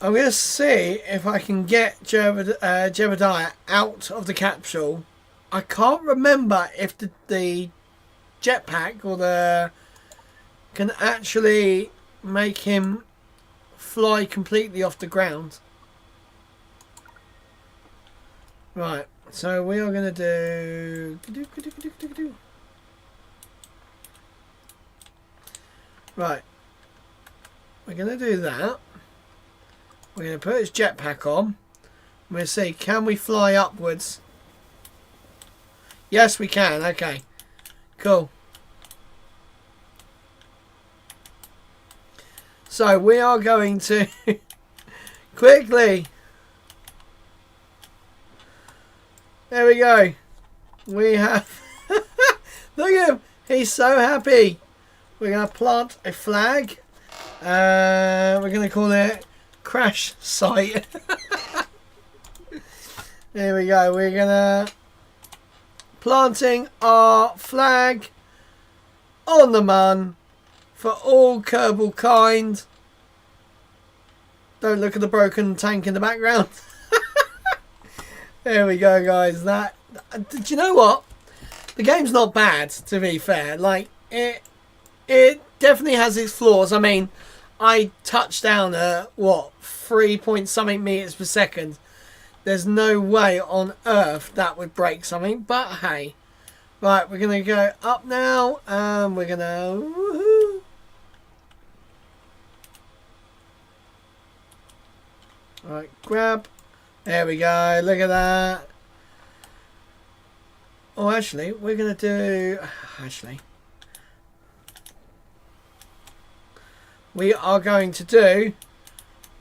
I'm going to see if I can get Jebediah out of the capsule. I can't remember if the jetpack or the can actually make him fly completely off the ground. Right. So we are going to do... Right. We're going to do that. We're going to put his jetpack on. We're going to see, can we fly upwards? Yes, we can. Okay. Cool. So we are going to quickly... There we go. We have... Look at him. He's so happy. We're going to plant a flag. We're going to call it Crash Site. There we go. We're going to... Planting our flag on the mun for all Kerbal kind. Don't look at the broken tank in the background. There we go, guys. Do you know what? The game's not bad, to be fair. Like, it definitely has its flaws. I mean, I touched down at, 3 point something meters per second. There's no way on earth that would break something, but hey. Right, we're going to go up now, and we're going to... Woohoo! Right, grab... There we go, look at that. Oh, actually, we're going to do... we are going to do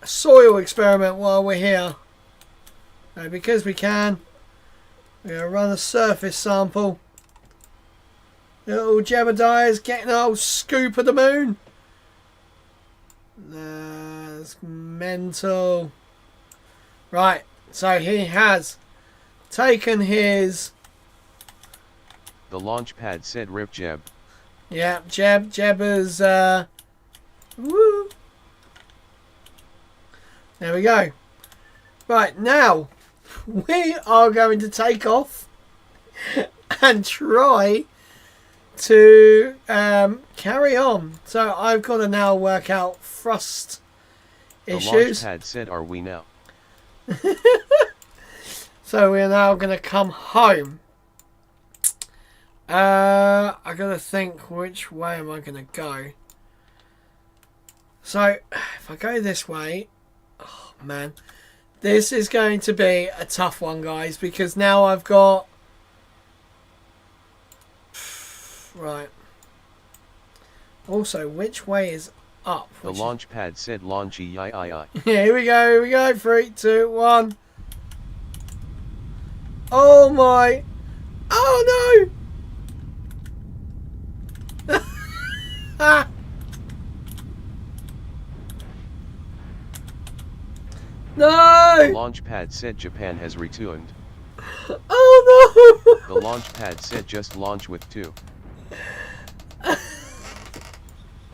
a soil experiment while we're here. Now, because we can, we're going to run a surface sample. Little Jebediah's getting an old scoop of the moon. That's mental. Right, so he has taken his... The launch pad said rip Jeb. Yeah, Jeb has... woo. There we go. Right, now we are going to take off and try to carry on. So I've got to now work out thrust issues. The launch pad said, are we now? So we're now going to come home. I got to think, which way am I going to go? So if I go this way, oh man, this is going to be a tough one, guys, because now I've got... Right. Also, which way is up? The launch pad said launchy yi. Yeah, here we go. 3, 2, 1. Oh my. Oh no. Ah. No. The launch pad said Japan has retuned. Oh no. The launch pad said just launch with 2.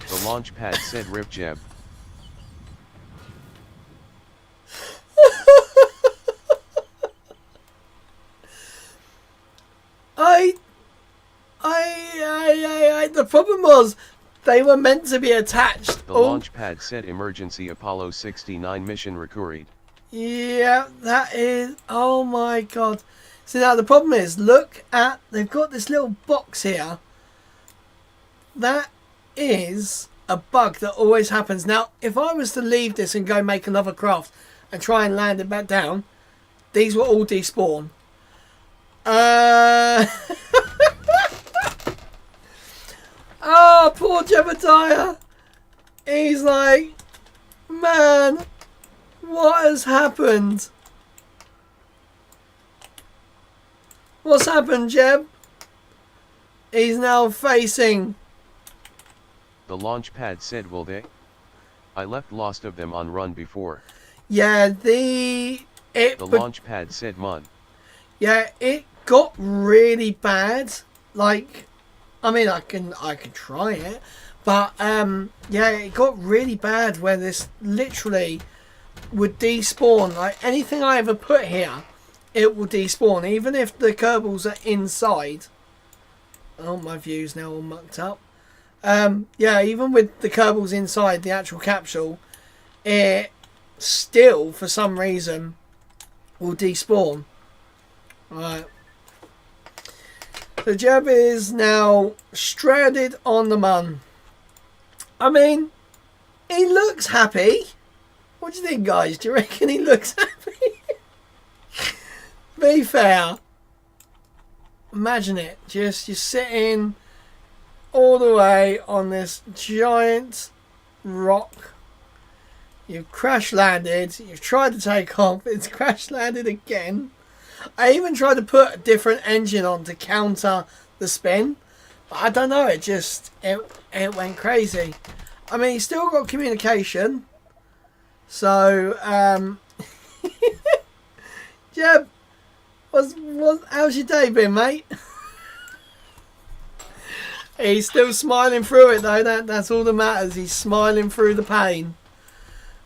The launch pad said rip Jeb. The problem was they were meant to be attached. The launch pad said emergency Apollo 69 mission recurred. Yeah, that is... Oh my god. See, now the problem is, look at... They've got this little box here. That is a bug that always happens. Now, if I was to leave this and go make another craft and try and land it back down, these will all despawn. Oh, poor Jebediah. He's like, man, what has happened? What's happened, Jeb? He's now facing... The launch pad said, will they? I left lost of them on run before. Yeah, the launch pad said mun. Yeah, it got really bad. Like, I mean, I can try it, but yeah, it got really bad where this literally would despawn. Like anything I ever put here, it will despawn, even if the Kerbals are inside. Oh, my view's now all mucked up. Yeah, even with the Kerbals inside the actual capsule, it still, for some reason, will despawn. Right. The Jeb is now stranded on the Mun. I mean, he looks happy. What do you think, guys? Do you reckon he looks happy? Be fair. Imagine it. Just you're sitting all the way on this giant rock. You've crash landed. You've tried to take off. It's crash landed again. I even tried to put a different engine on to counter the spin. But I don't know. It went crazy. I mean, he's still got communication. So, Jeb, how's your day been, mate? He's still smiling through it though. That's all that matters. He's smiling through the pain.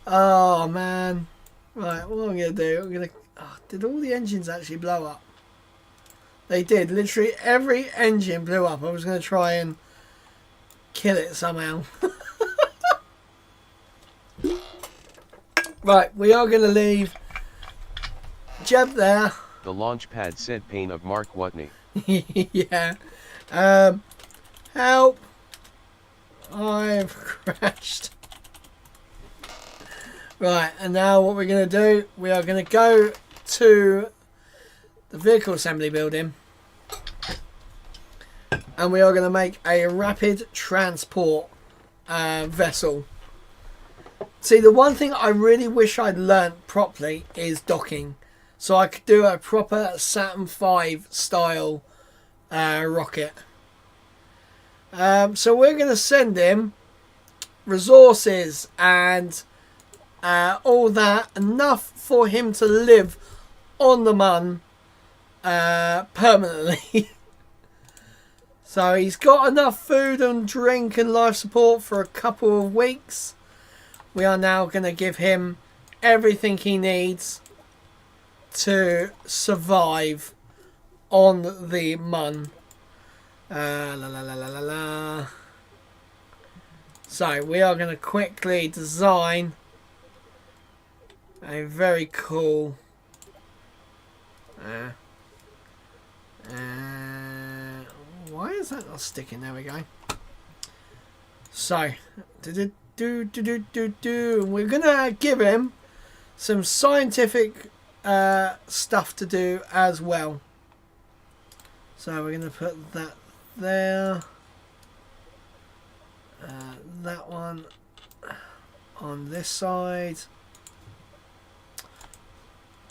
Oh man. Right, what I'm gonna do? I'm gonna. Oh, did all the engines actually blow up? They did. Literally every engine blew up. I was gonna try and kill it somehow. Right, we are gonna leave Jeb there. The launch pad said pain of Mark Watney. Yeah. Help! I've crashed. Right, and now what we're going to do, we are going to go to the vehicle assembly building and we are going to make a rapid transport vessel. See, the one thing I really wish I'd learnt properly is docking, so I could do a proper Saturn V style rocket. So we're going to send him resources and all that, enough for him to live on the Mun permanently. So he's got enough food and drink and life support for a couple of weeks. We are now going to give him everything he needs to survive on the Mun. So we are going to quickly design a very cool why is that not sticking? There we go. So we're gonna give him some scientific stuff to do as well. So we're gonna put that there, that one on this side.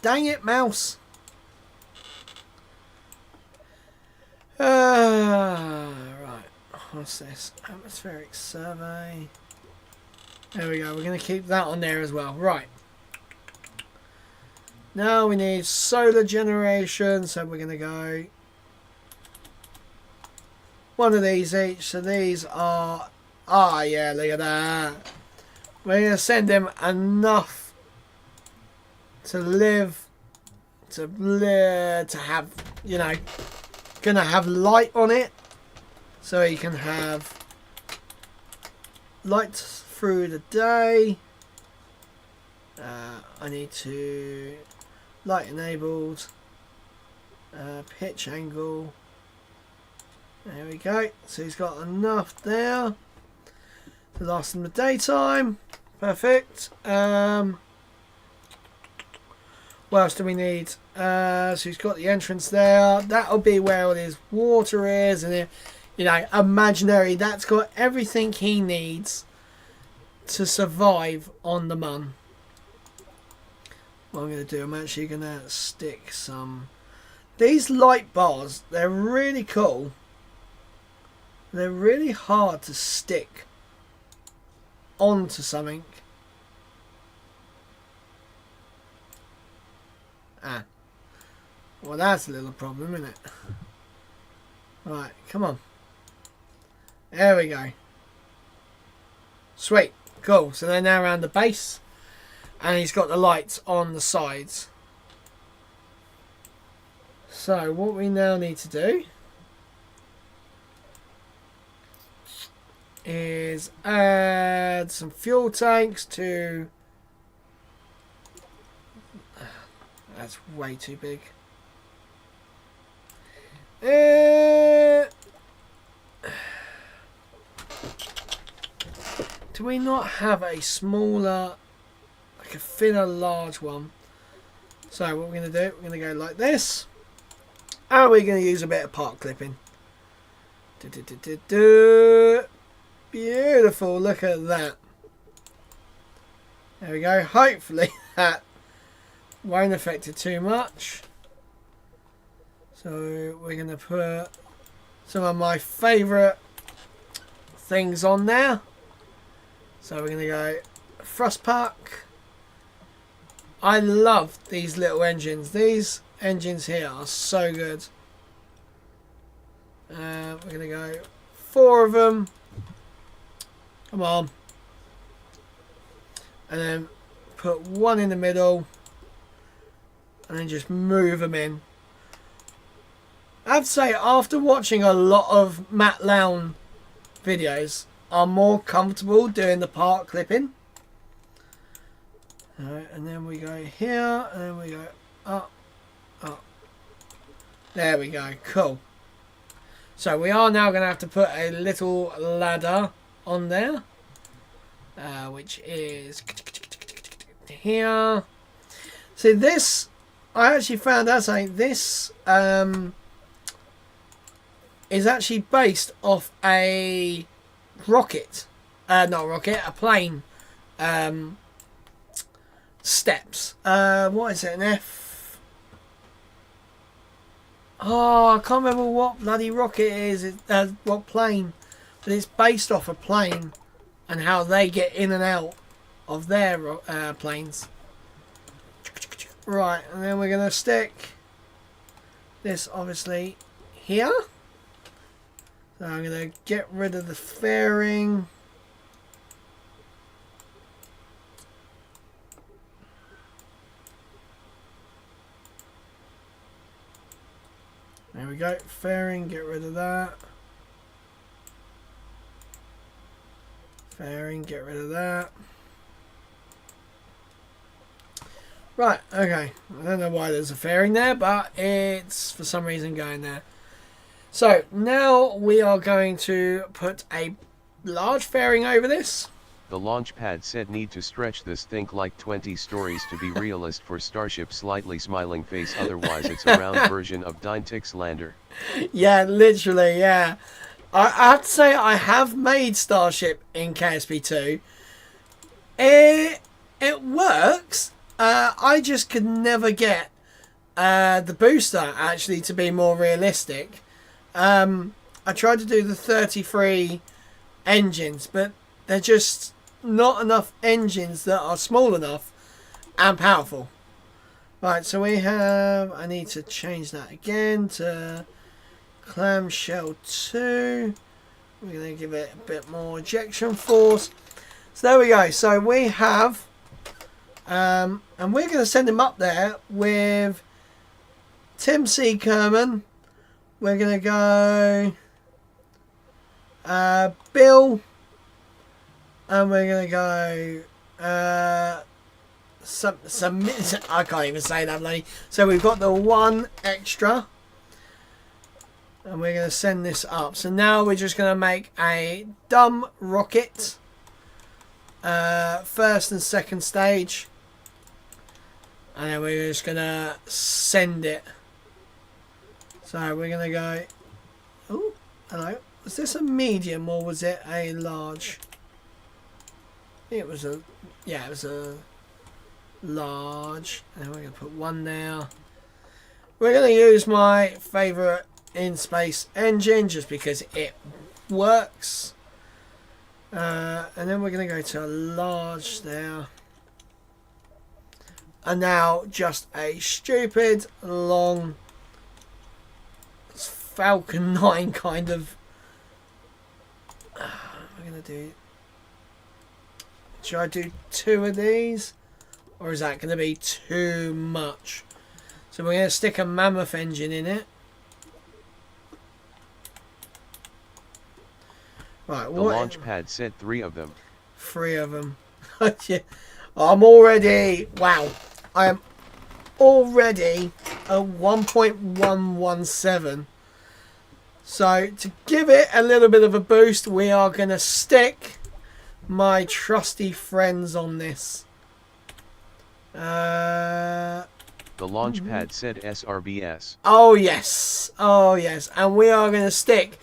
Dang it, mouse. Right, what's this? Atmospheric survey. There we go, we're going to keep that on there as well. Right. Now we need solar generation, so we're going to go one of these each. So these are, yeah, look at that. We're going to send him enough to live, to have, you know, gonna have light on it, so he can have light through the day. I need to light enabled, pitch angle. There we go. So he's got enough there to last in the daytime. Perfect. What else do we need? So he's got the entrance there. That'll be where all his water is, and you know, imaginary. That's got everything he needs to survive on the Mun. What I'm going to do, I'm actually going to stick some. These light bars, they're really cool. They're really hard to stick onto something. Well, that's a little problem, isn't it? Right, come on. There we go. Sweet. Cool. So they're now around the base. And he's got the lights on the sides. So what we now need to do is add some fuel tanks to... That's way too big. Do we not have a smaller, like a thinner, large one? So what we're going to do, we're going to go like this. And we're going to use a bit of part clipping. Beautiful, look at that. There we go. Hopefully that won't affect it too much. So we're going to put some of my favourite things on there. So we're going to go thrust pack. I love these little engines. These engines here are so good. We're going to go 4 of them. Come on. And then put 1 in the middle. And then just move them in. I have to say, after watching a lot of Matt Lown videos, I'm more comfortable doing the part clipping. Alright, and then we go here, and then we go up, up. There we go, cool. So we are now going to have to put a little ladder on there, which is here. See, this, I actually found out something. This is actually based off a rocket, not a rocket, a plane steps. What is it, an F? Oh, I can't remember what bloody rocket it is, what plane, but it's based off a plane. and how they get in and out of their planes. Right, and then we're going to stick this obviously here. So I'm going to get rid of the fairing. There we go, fairing, get rid of that. Fairing, get rid of that. Right, okay. I don't know why there's a fairing there, but it's for some reason going there. So now we are going to put a large fairing over this. The launch pad said need to stretch this think like 20 stories to be realist for Starship slightly smiling face, otherwise it's a round version of Dyntic's lander. Yeah, literally, yeah. I have to say I have made Starship in KSP 2. It works. I just could never get the booster actually to be more realistic. I tried to do the 33 engines, but they're just not enough engines that are small enough and powerful. Right, so we have, I need to change that again to clamshell 2. We're going to give it a bit more ejection force. So there we go. So we have, and we're going to send him up there with Tim C. Kerman. We're going to go Bill. And we're going to go some I can't even say that bloody. So we've got the one extra. And we're going to send this up. So now we're just going to make a dumb rocket. First and second stage. And then we're just going to send it. So we're going to go... Oh, hello. Was this a medium or was it a large? It was a... Yeah, it was a large. And we're going to put one there. We're going to use my favourite in-space engine just because it works. And then we're going to go to a large there. And now just a stupid long Falcon 9 kind of. We're going to do. Should I do 2 of these? Or is that going to be too much? So we're going to stick a Mammoth engine in it. Right, the launch pad said 3 of them. 3 of them. I'm already... Wow. I am already at 1.117. So, to give it a little bit of a boost, we are going to stick my trusty friends on this. The launch pad said SRBS. Oh, yes. Oh, yes. And we are going to stick,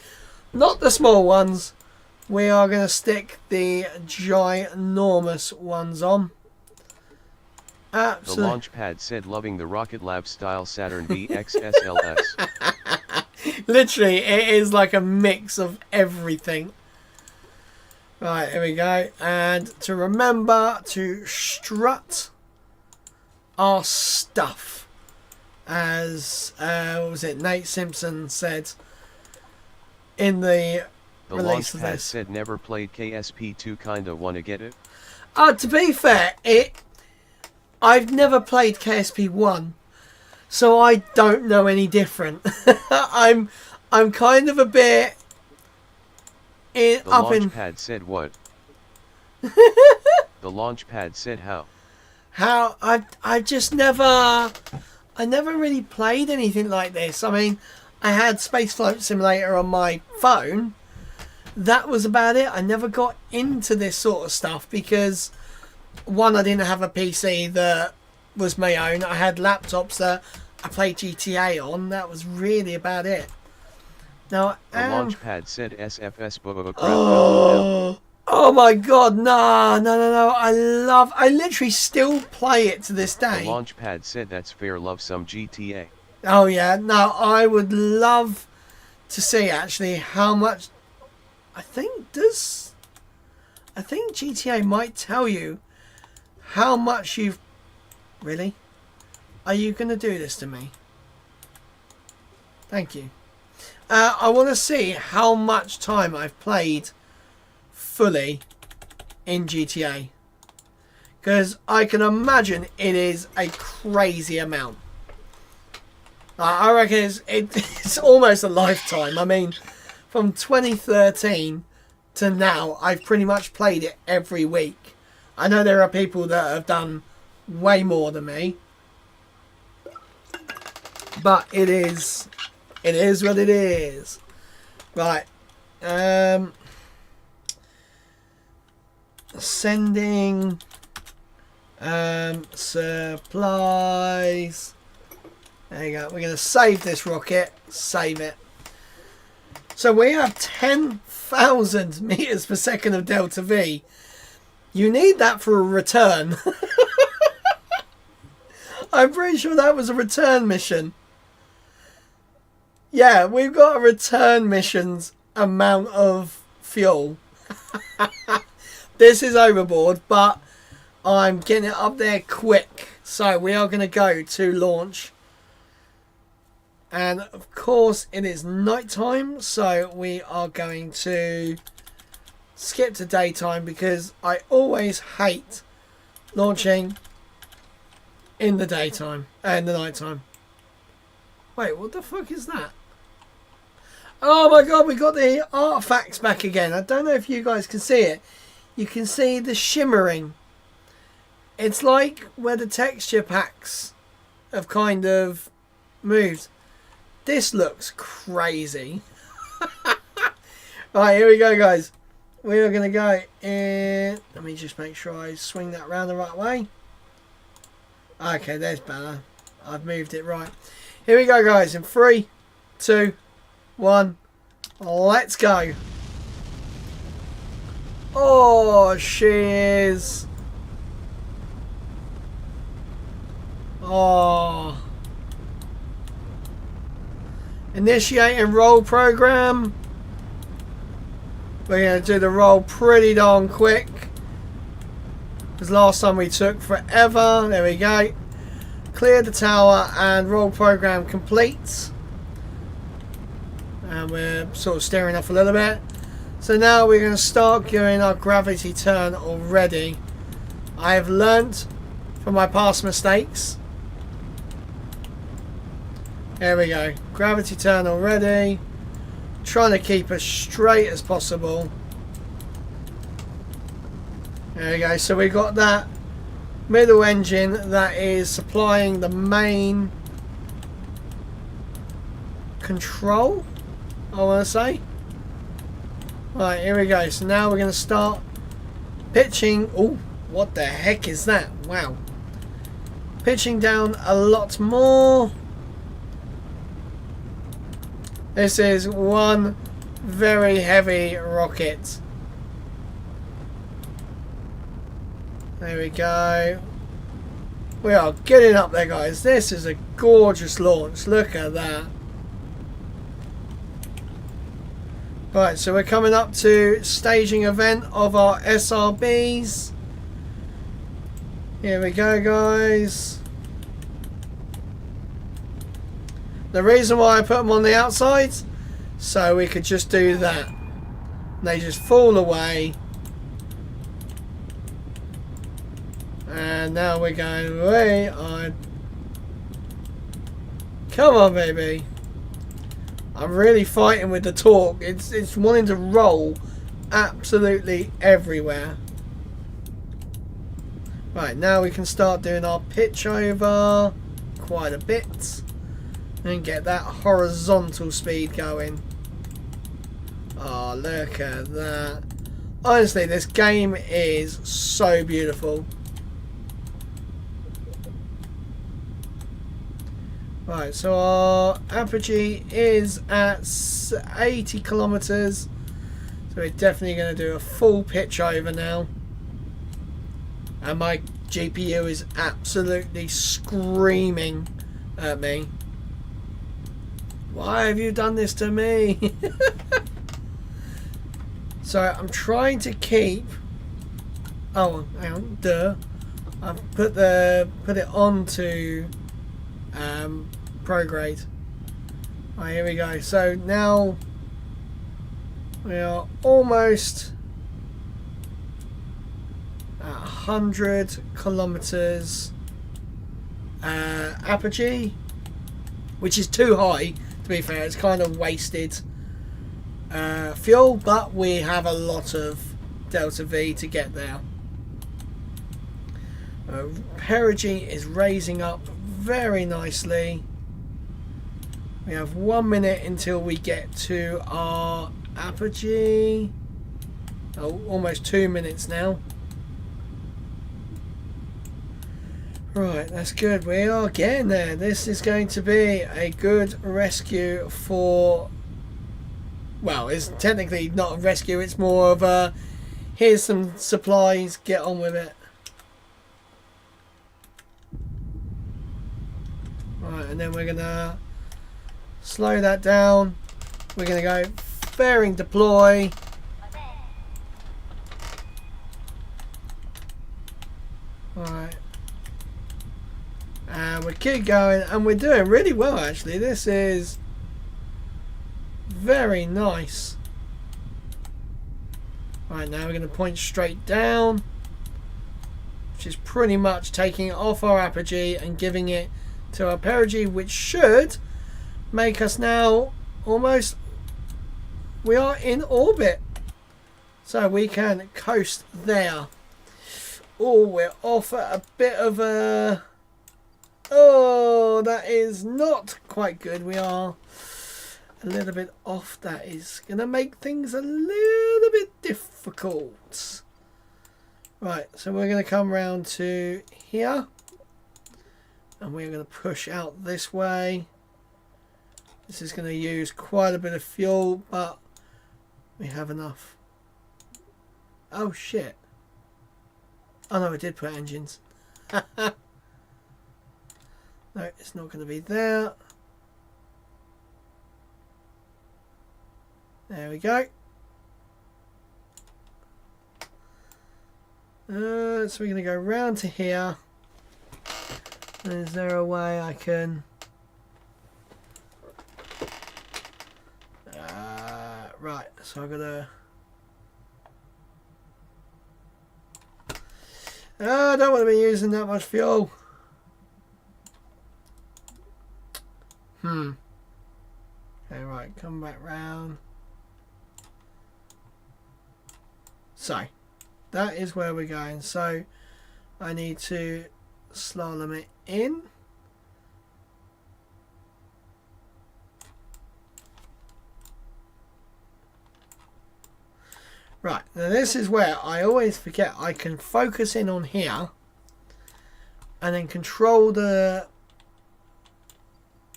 not the small ones, we are going to stick the ginormous ones on. Absolutely. The launch pad said loving the Rocket Lab style Saturn V XSLS. Literally, it is like a mix of everything. Right, here we go. And to remember to strut our stuff. As, what was it, Nate Simpson said in the launch pad said never played KSP 2, kinda wanna get it? To be fair, I've never played KSP 1, so I don't know any different. I'm kind of a bit The launch pad said what? The launch pad said how? How I just never really played anything like this. I mean, I had Spaceflight Simulator on my phone. That was about it. I never got into this sort of stuff because, one, I didn't have a PC that was my own. I had laptops that I played GTA on. That was really about it. Now, the launch pad said SFS. Oh my god, no. I literally still play it to this day. The launch pad said that's fair, love some GTA. Oh yeah, no, I would love to see actually how much. I think I think GTA might tell you how much you've... Really? Are you going to do this to me? Thank you. I want to see how much time I've played fully in GTA. Because I can imagine it is a crazy amount. I reckon it's almost a lifetime. I mean, from 2013 to now, I've pretty much played it every week. I know there are people that have done way more than me. But it is what it is. Right. Sending supplies. There you go. We're going to save this rocket. Save it. So we have 10,000 meters per second of delta V. You need that for a return. I'm pretty sure that was a return mission. Yeah, we've got a return mission's amount of fuel. This is overboard, but I'm getting it up there quick. So we are going to go to launch. And of course it is night time, so we are going to skip to daytime because I always hate launching in the daytime and the night time. Wait, what the fuck is that? Oh my god, we got the artifacts back again. I don't know if you guys can see it. You can see the shimmering. It's like where the texture packs have kind of moved. This looks crazy. Right, here we go, guys. We are going to go in. Let me just make sure I swing that round the right way. Okay, there's better. I've moved it right. Here we go, guys. In 3, 2, 1. Let's go. Oh, she is. Oh. Initiating roll program. We're going to do the roll pretty darn quick. Because last time we took forever. There we go. Clear the tower and roll program complete. And we're sort of steering off a little bit. So now we're going to start doing our gravity turn already. I have learnt from my past mistakes. There we go. Gravity turn already. Trying to keep as straight as possible. There we go. So we got that middle engine that is supplying the main control, I want to say. Right, here we go. So now we're going to start pitching. Oh, what the heck is that? Wow. Pitching down a lot more. This is one very heavy rocket. There we go. We are getting up there, guys. This is a gorgeous launch. Look at that. Right, so we're coming up to staging event of our SRBs. Here we go, guys. The reason why I put them on the outside, so we could just do that. They just fall away. And now we're going way on. Come on, baby. I'm really fighting with the torque. It's wanting to roll absolutely everywhere. Right, now we can start doing our pitch over quite a bit. And get that horizontal speed going. Oh, look at that. Honestly, this game is so beautiful. Right, so our apogee is at 80 kilometers. So we're definitely going to do a full pitch over now. And my GPU is absolutely screaming at me. Why have you done this to me? So I'm trying to keep Oh, hang on. Duh. I've put it onto prograde. Right, here we go. So now we are almost at 100 kilometers apogee, which is too high. To be fair, it's kind of wasted fuel, but we have a lot of delta V to get there. Perigee is raising up very nicely. We have 1 minute until we get to our apogee. Oh, almost 2 minutes now. Right, that's good. We are getting there. This is going to be a good rescue for... Well, it's technically not a rescue. It's more of a... Here's some supplies. Get on with it. Right, and then we're going to slow that down. We're going to go fairing deploy. Alright. And we keep going, and we're doing really well actually. This is very nice. Right, now we're going to point straight down, which is pretty much taking it off our apogee and giving it to our perigee, which should make us now almost... We are in orbit, so we can coast there. Oh, we're off at a bit of a... Oh, that is not quite good. We are a little bit off. That is going to make things a little bit difficult. Right, so we're going to come round to here. And we're going to push out this way. This is going to use quite a bit of fuel, but we have enough. Oh, shit. Oh, no, I did put engines. No, it's not going to be there. There we go. So we're going to go round to here. Is there a way I can... right, so I've got to... I don't want to be using that much fuel. Okay, right, come back round. So, that is where we're going. So, I need to slalom it in. Right, now this is where I always forget I can focus in on here and then control the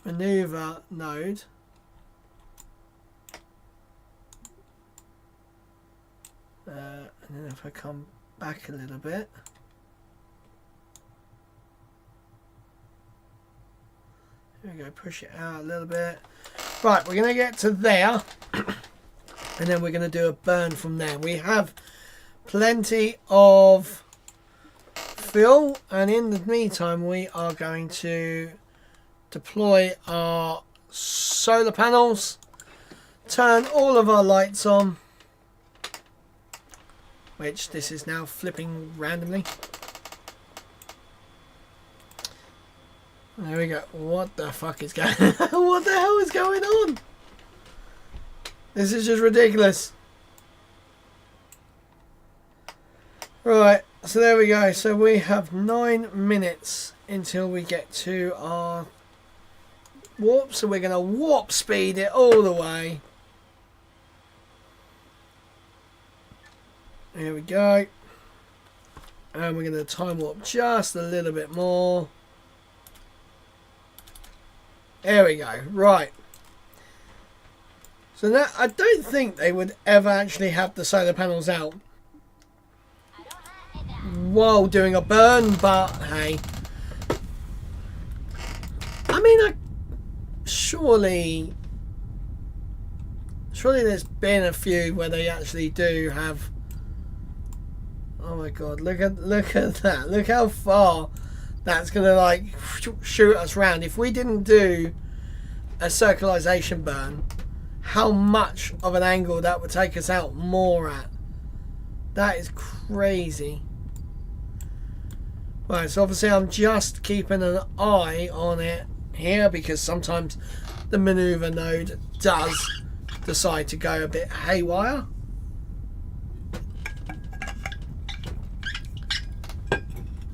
maneuver node. And then if I come back a little bit, here we go, push it out a little bit. Right, we're going to get to there and then we're going to do a burn from there. We have plenty of fuel, and in the meantime we are going to deploy our solar panels, turn all of our lights on, which this is now flipping randomly. There we go. What the fuck is going on? What the hell is going on? This is just ridiculous. Right, so there we go. So we have 9 minutes until we get to our warp. So we're going to warp speed it all the way. Here we go. And we're going to time warp just a little bit more. There we go. Right. So now, I don't think they would ever actually have the solar panels out while doing a burn, but hey. I mean, surely there's been a few where they actually do have Oh my god, look at that. Look how far that's going to like shoot us round. If we didn't do a circularization burn, how much of an angle that would take us out more at. That is crazy. Right, so obviously I'm just keeping an eye on it here because sometimes the maneuver node does decide to go a bit haywire.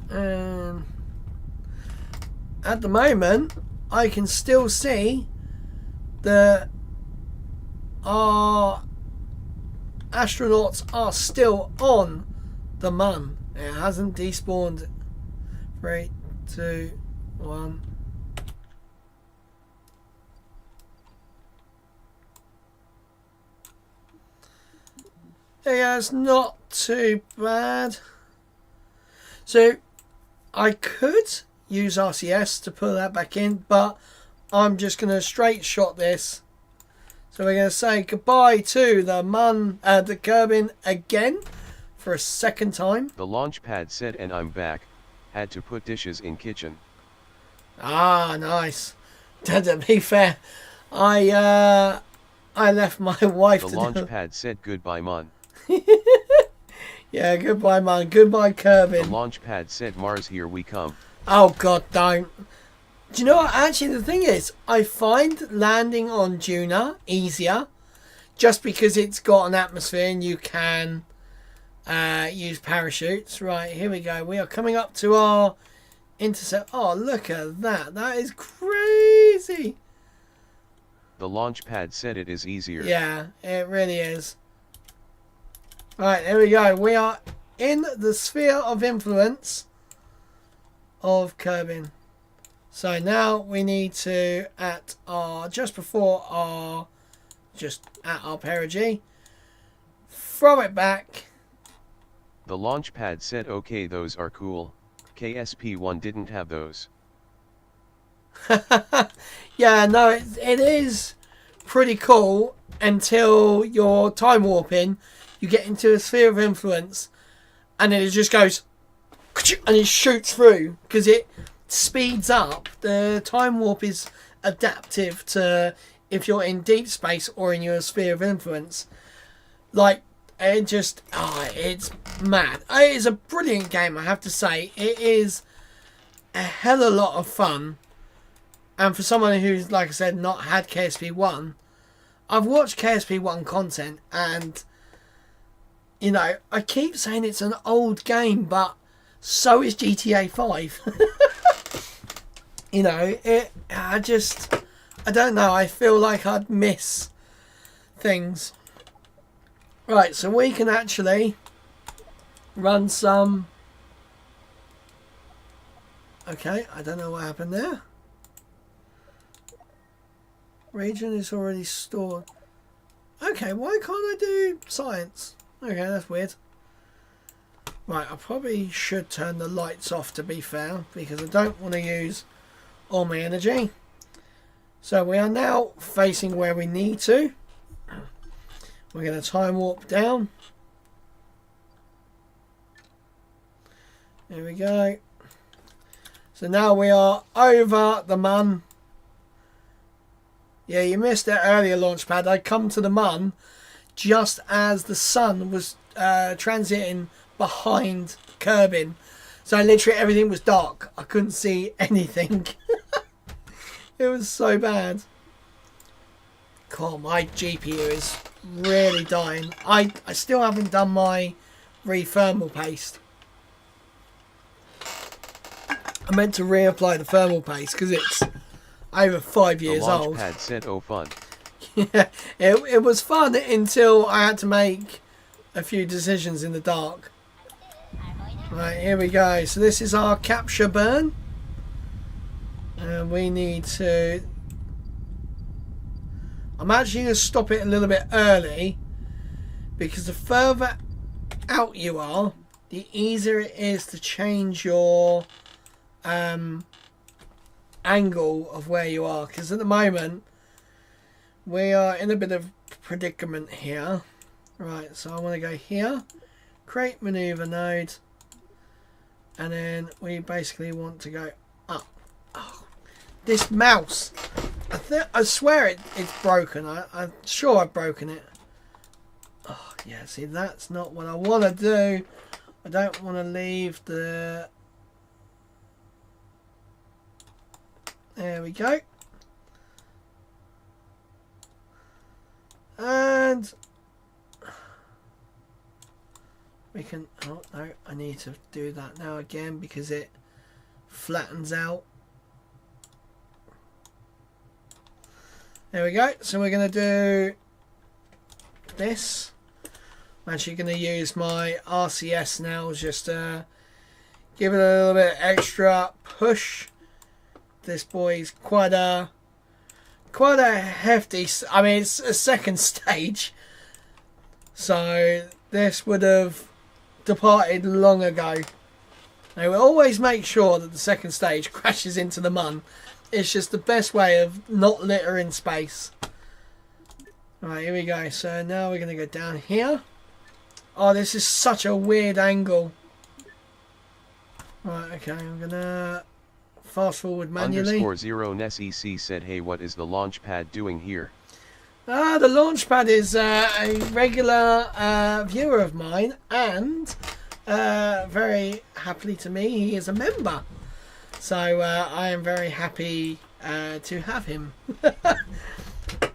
And at the moment I can still see that our astronauts are still on the Mun. It hasn't despawned. 3, 2, 1. Yeah, it's not too bad. So I could use RCS to pull that back in, but I'm just going to straight shot this. So we're going to say goodbye to the the Kerbin again for a second time. The launch pad said, and I'm back. Had to put dishes in kitchen. Ah, nice. To be fair, I left my wife The to launch pad said goodbye, Mun. Yeah, goodbye, man. Goodbye, Kerbin. The launch pad said, Mars, here we come. Oh, God, don't. Do you know what? Actually, the thing is, I find landing on Juna easier just because it's got an atmosphere and you can use parachutes. Right, here we go. We are coming up to our intercept. Oh, look at that. That is crazy. The launch pad said it is easier. Yeah, it really is. Right, here we go. We are in the sphere of influence of Kerbin. So now we need to, at our perigee, throw it back. The launch pad said, okay, those are cool. KSP1 didn't have those. Yeah, no, it is pretty cool until you're time warping. You get into a sphere of influence and then it just goes and it shoots through because it speeds up. The time warp is adaptive to if you're in deep space or in your sphere of influence. Like, it just, it's mad. It is a brilliant game, I have to say. It is a hell of a lot of fun. And for someone who's, like I said, not had KSP1, I've watched KSP1 content and, you know, I keep saying it's an old game, but so is GTA 5. You know, I don't know, I feel like I'd miss things. Right, so we can actually run some... Okay, I don't know what happened there. Region is already stored. Okay, why can't I do science? Okay, that's weird. Right, I probably should turn the lights off, to be fair, because I don't want to use all my energy. So we are now facing where we need to. We're going to time warp down. There we go. So now we are over the Mun. Yeah, you missed it earlier, Launchpad. I come to the Mun just as the sun was transiting behind Kerbin. So literally everything was dark. I couldn't see anything. It was so bad. God, my GPU is really dying. I still haven't done my thermal paste. I meant to reapply the thermal paste because it's over 5 years old. The launchpad said, oh fun. Yeah, it was fun until I had to make a few decisions in the dark. Right, here we go. So this is our capture burn. And we need to... I'm actually going to stop it a little bit early because the further out you are, the easier it is to change your angle of where you are. Because at the moment, we are in a bit of predicament here. Right, so I want to go here, create maneuver node, and then we basically want to go up. Oh, this mouse, I swear it's broken. I'm sure I've broken it. Oh yeah, see, that's not what I want to do. I don't want to leave the... There we go. And we can... Oh no, I need to do that now again because it flattens out. There we go. So we're going to do this. I'm actually going to use my RCS now just to give it a little bit extra push. This boy's quite a hefty... I mean, it's a second stage. So this would have departed long ago. Now, we always make sure that the second stage crashes into the mun. It's just the best way of not littering space. Right, here we go. So now we're going to go down here. Oh, this is such a weird angle. Right, okay, I'm going to fast forward manually. _0NESEC said, hey, what is the launch pad doing here? The launch pad is a regular viewer of mine, and very happily to me, he is a member. So I am very happy to have him.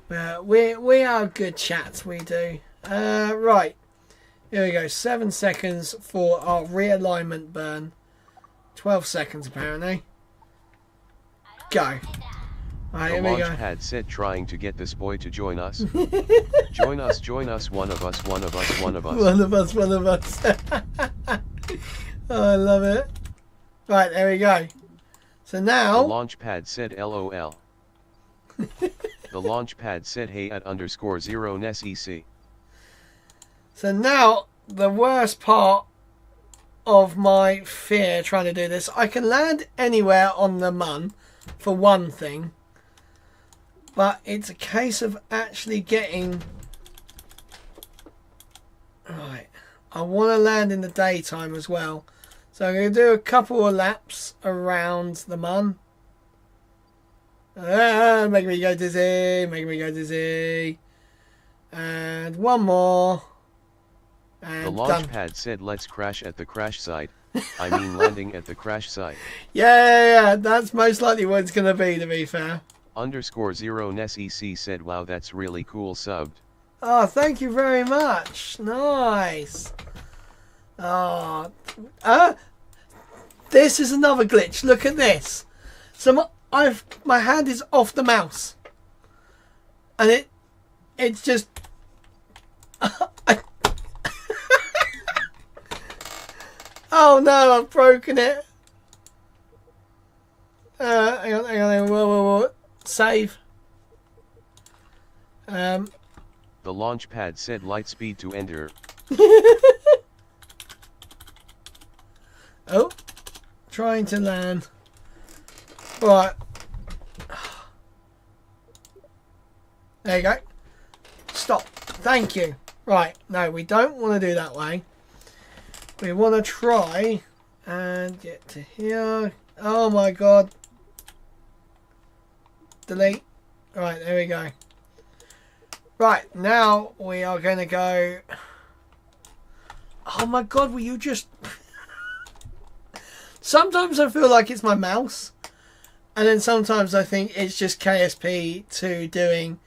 We are good chats, we do. Right. Here we go, 7 seconds for our realignment burn. 12 seconds apparently. Go. Right, here we go. The launchpad said, trying to get this boy to join us. Join us, one of us, one of us, one of us. One of us, one of us. Oh, I love it. Right, there we go. So now... The launchpad said LOL. The launchpad said, hey, at _0NESEC. So now, the worst part of my fear trying to do this, I can land anywhere on the mun, for one thing. But it's a case of actually getting... Right. I want to land in the daytime as well. So I'm going to do a couple of laps around the mun. Making me go dizzy, making me go dizzy. And one more. And the launch pad said, let's crash at the crash site. I mean landing at the crash site. Yeah, that's most likely what it's going to be fair. _0NESEC said, wow, that's really cool subbed. Oh, thank you very much. Nice. Oh, this is another glitch. Look at this. So my hand is off the mouse, and it's just. Oh no! I've broken it. Hang on. Whoa. Save. The launch pad said light speed to enter. Oh, trying to land. Right. There you go. Stop. Thank you. Right. No, we don't want to do that way. We want to try and get to here. Oh my god. Delete. Right, there we go. Right, now we are going to go... Oh my god, will you just... Sometimes I feel like it's my mouse. And then sometimes I think it's just KSP2 doing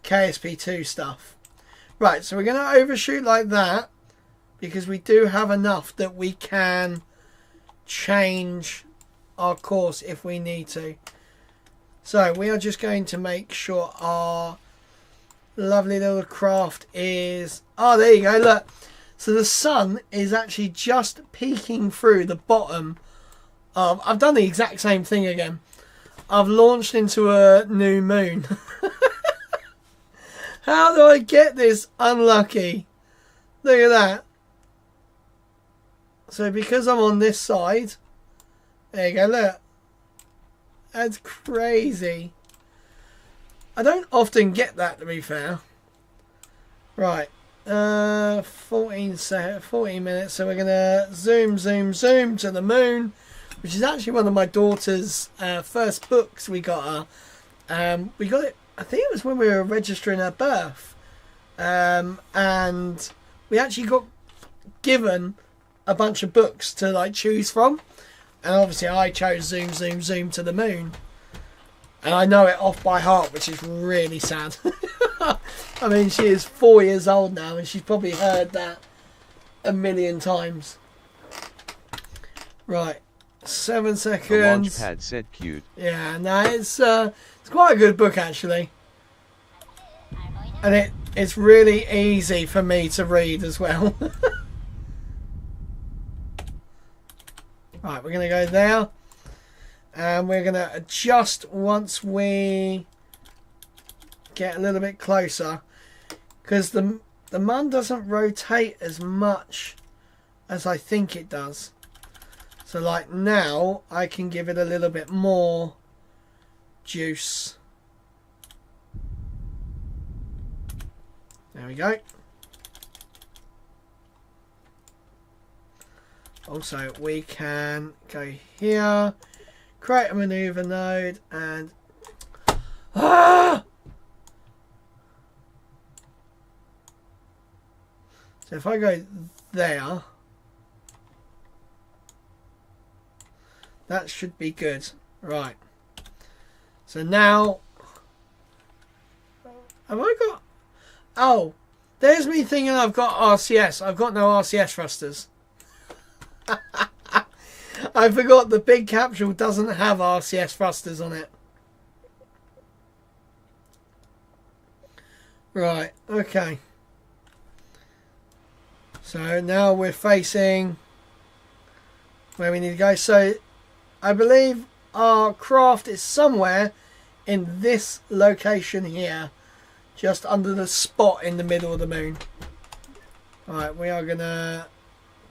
KSP2 stuff. Right, so we're going to overshoot like that. Because we do have enough that we can change our course if we need to. So we are just going to make sure our lovely little craft is... Oh, there you go, look. So the sun is actually just peeking through the bottom of... I've done the exact same thing again. I've launched into a new moon. How do I get this unlucky? Look at that. So because I'm on this side, there you go, look. That's crazy. I don't often get that, to be fair. Right. 14 minutes. So we're gonna zoom to the moon, which is actually one of my daughter's first books. We got her. We got it. I think it was when we were registering her birth, and we actually got given a bunch of books to like choose from, and obviously I chose zoom to the moon, and I know it off by heart, which is really sad. I mean, she is 4 years old now, and she's probably heard that a million times. Right, 7 seconds. The launch pad said cute. Yeah, no, it's quite a good book actually, and it's really easy for me to read as well. Right, we're gonna go there, and we're gonna adjust once we get a little bit closer, because the mun doesn't rotate as much as I think it does. So like now I can give it a little bit more juice. There we go. Also we can go here, create a maneuver node, and so if I go there, that should be good. Right. So now, have I got... Oh, there's me thinking I've got RCS. I've got no RCS thrusters. I forgot the big capsule doesn't have RCS thrusters on it. Right, okay. So now we're facing where we need to go. So I believe our craft is somewhere in this location here, just under the spot in the middle of the moon. Alright, we are gonna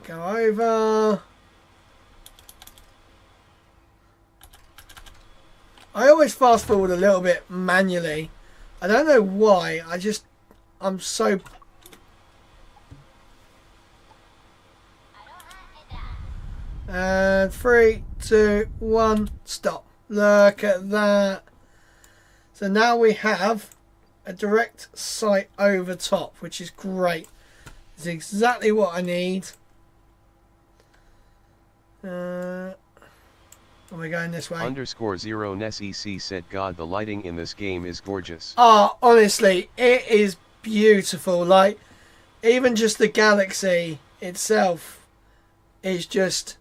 go over. I always fast forward a little bit manually. I don't know why. I'm so... And 3, 2, 1, stop. Look at that. So now we have a direct sight over top, which is great. It's exactly what I need. Are we going this way? _0 NESEC said, God, the lighting in this game is gorgeous. Oh, honestly, it is beautiful. Like, even just the galaxy itself is just...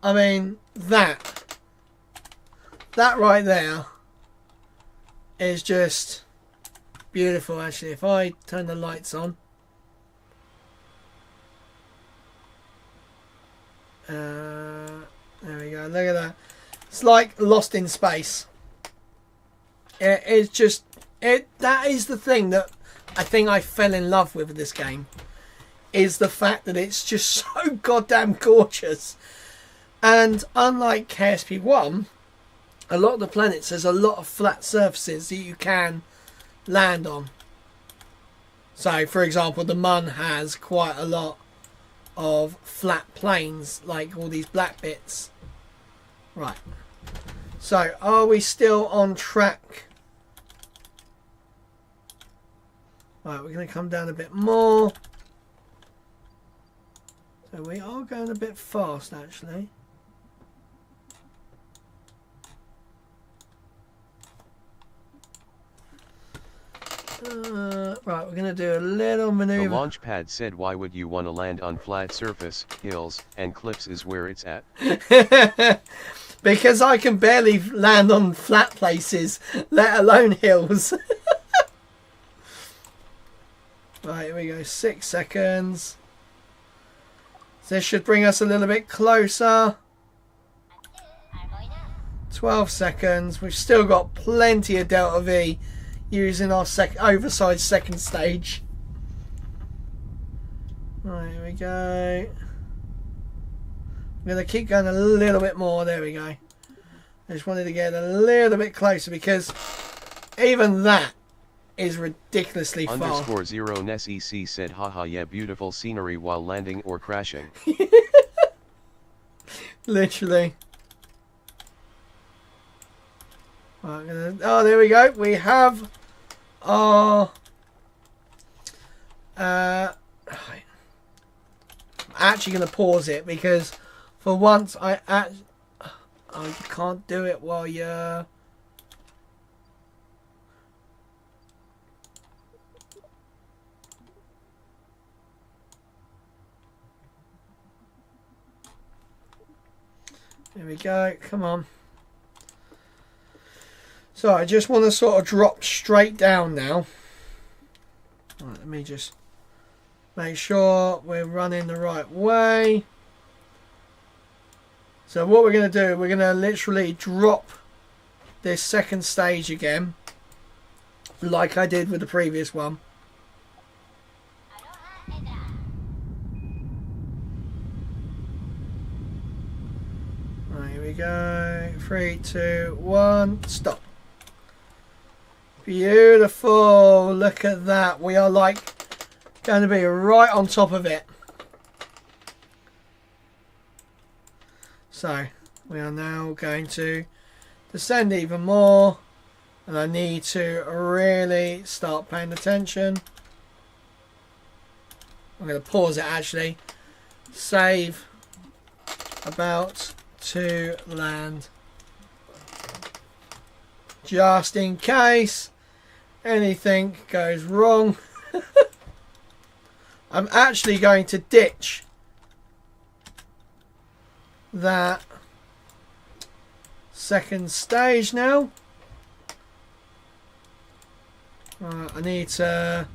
I mean, that right there is just beautiful, actually. If I turn the lights on. There we go. Look at that. It's like Lost in Space. It's just... That is the thing that I think I fell in love with this game. Is the fact that it's just so goddamn gorgeous. And unlike KSP 1, a lot of the planets, there's a lot of flat surfaces that you can land on. So, for example, the Mun has quite a lot of flat plains, like all these black bits. Right. So, are we still on track? Right, we're going to come down a bit more. So, we are going a bit fast, actually. Right, we're going to do a little maneuver. The launch pad said, why would you want to land on flat surface? Hills and cliffs is where it's at. Because I can barely land on flat places, let alone hills. Right, here we go. 6 seconds. This should bring us a little bit closer. 12 seconds. We've still got plenty of Delta V using our oversized second stage. Right, here we go. I'm going to keep going a little bit more. There we go. I just wanted to get a little bit closer because even that is ridiculously far. Underscore zero NESEC said haha yeah beautiful scenery while landing or crashing. Literally. Right, oh, there we go. We have our... I'm actually going to pause it because for once you can't do it while you're... There we go. Come on. So I just want to sort of drop straight down now. Right, let me just make sure we're running the right way. So what we're going to do, we're going to literally drop this second stage again, like I did with the previous one. Right, here we go. 3, 2, 1, stop. Beautiful. Look at that. We are like going to be right on top of it. So we are now going to descend even more, and I need to really start paying attention. I'm going to pause it actually. Save. About to land. Just in case anything goes wrong. I'm actually going to ditch that second stage now. I need to...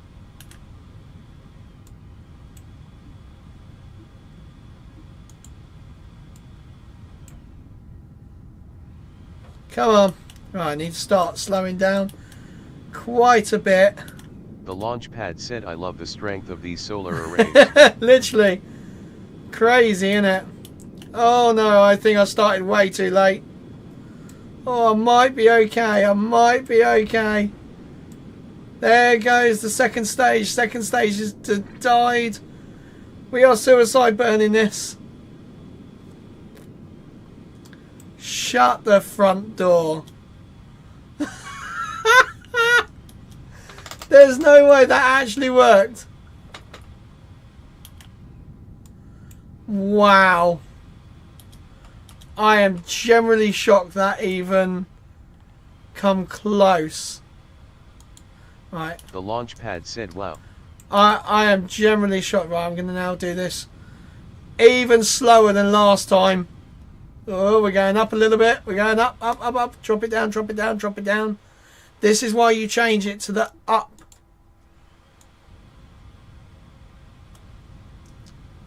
Come on. Right, I need to start slowing down quite a bit. The launch pad said I love the strength of these solar arrays. Literally. Crazy, innit? Oh no, I think I started way too late. Oh, I might be okay. I might be okay. There goes the second stage. Second stage has died. We are suicide burning this. Shut the front door. There's no way that actually worked. Wow. I am generally shocked that even come close. Right. The launch pad said wow. I am generally shocked. Right, I'm going to now do this even slower than last time. Oh, we're going up a little bit. We're going up, up, up, up. Drop it down, drop it down, drop it down. This is why you change it to the up.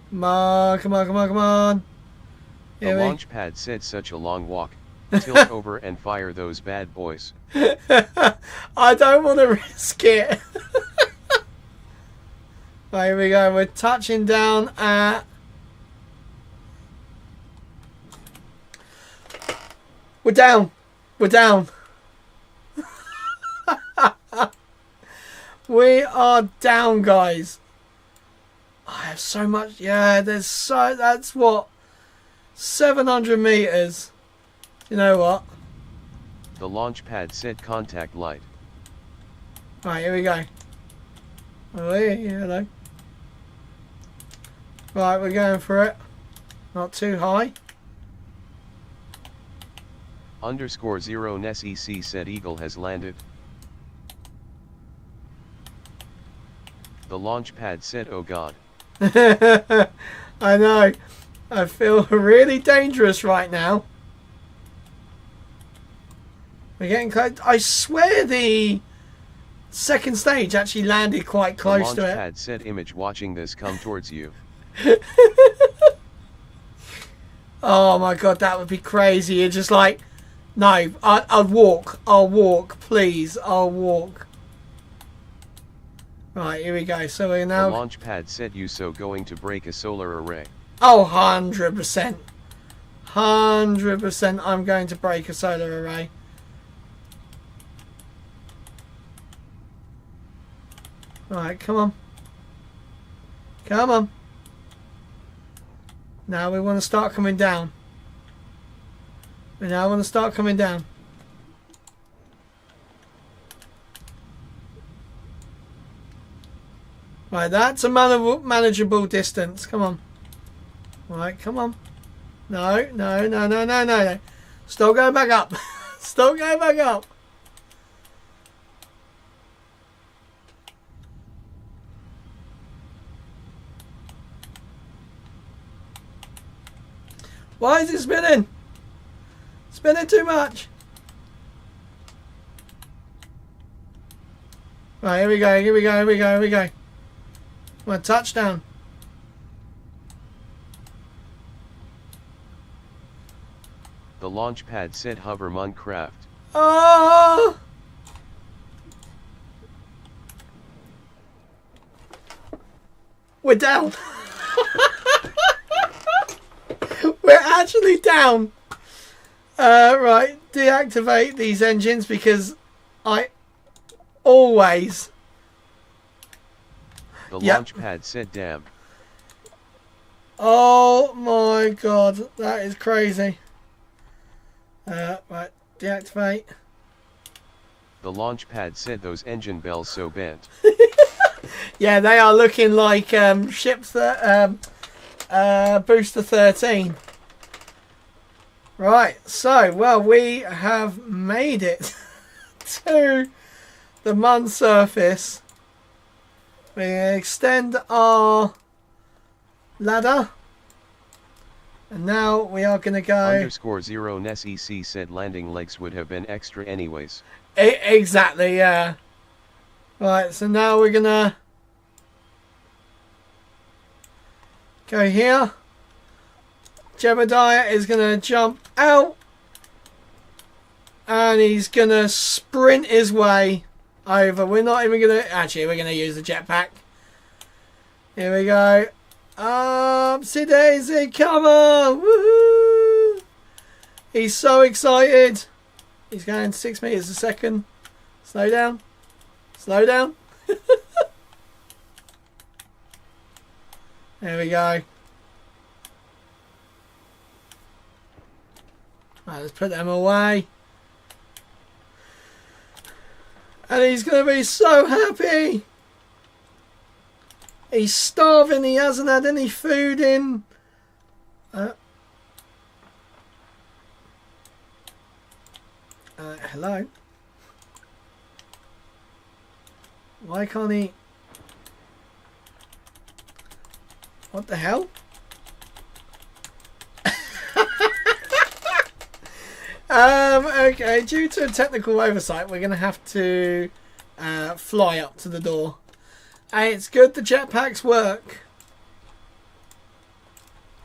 Come on, come on, come on, come on. The launch pad said such a long walk. Tilt over and fire those bad boys. I don't want to risk it. Right, here we go. We're touching down at... We're down. We're down. We are down, guys. I have so much. Yeah, there's so... That's what? 700 meters. You know what? The launch pad said contact light. Right, here we go. Oh, yeah, hello. Right, we're going for it. Not too high. Underscore zero NESEC said Eagle has landed. The launch pad said oh god. I know. I feel really dangerous right now. We're getting close. I swear the second stage actually landed quite close to it. The launch pad said image watching this come towards you. Oh my god, that would be crazy. You're just like, no, I'll walk. I'll walk, please. I'll walk. Right, here we go. So we're now... The launch pad said you so going to break a solar array. Oh, 100%. 100% I'm going to break a solar array. Right, come on. Come on. Now we want to start coming down. We now want to start coming down. Right, that's a manageable distance. Come on. Right, come on. No, no, no, no, no, no, no. Stop going back up. Stop going back up. Why is it spinning? Spinning too much. Right, here we go, here we go, here we go, here we go. Come on, touchdown. The launch pad said hover Minecraft. Oh! We're down. We're actually down. Right, deactivate these engines because I always... The launch pad said damn. Oh my god, that is crazy. Right, deactivate. The launch pad said those engine bells so bent. Yeah, they are looking like ships that booster 13. Right, so well we have made it to the Mun surface. We extend our ladder. And now we are going to go... _0 NESEC said landing legs would have been extra anyways. Exactly, yeah. Right, so now we're going to go here. Jebediah is going to jump out. And he's going to sprint his way over. We're not even going to... Actually, we're going to use the jetpack. Here we go. Upsy daisy, come on! Woohoo! He's so excited. He's going 6 meters a second. Slow down. Slow down. There we go. Right, let's put them away. And he's going to be so happy. He's starving. He hasn't had any food in. Hello? Why can't he... What the hell? Okay, due to a technical oversight, we're going to have to fly up to the door. And it's good the jetpacks work.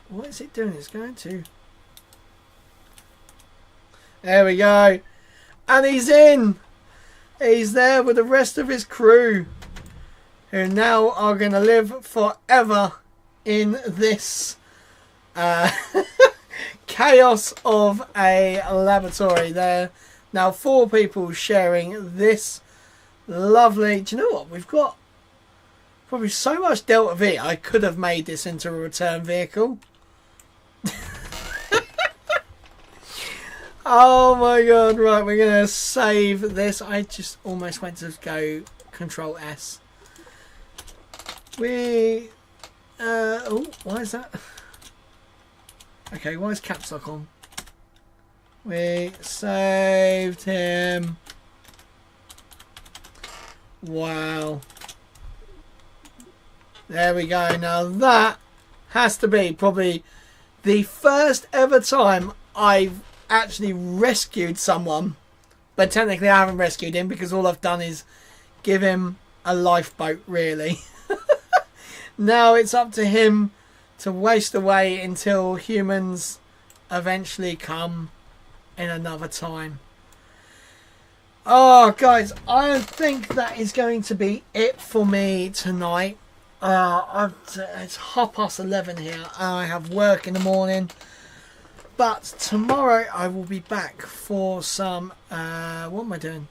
What is it doing? It's going to... There we go. And he's in. He's there with the rest of his crew, who now are going to live forever in this chaos of a laboratory. There now 4 people sharing this lovely... Do you know what? We've got probably so much Delta V, I could have made this into a return vehicle. Oh my god, right, we're going to save this. I just almost went to go Control S. We... oh, why is that? Okay, why is caps lock on? We saved him. Wow. There we go. Now that has to be probably the first ever time I've actually rescued someone. But technically I haven't rescued him because all I've done is give him a lifeboat, really. Now it's up to him to waste away until humans eventually come in another time. Oh, guys, I think that is going to be it for me tonight. It's 11:30 here. I have work in the morning. But tomorrow I will be back for some... what am I doing?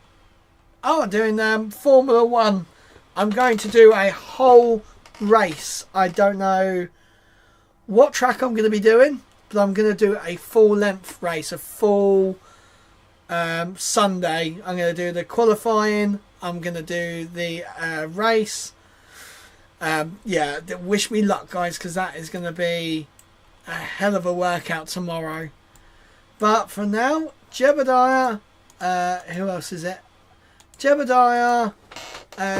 Oh, I'm doing Formula 1 I'm going to do a whole race. I don't know what track I'm going to be doing, but I'm going to do a full length race, a full Sunday. I'm going to do the qualifying. I'm going to do the race. Yeah, wish me luck, guys, because that is going to be a hell of a workout tomorrow. But for now, Jebediah, who else is it? Jebediah,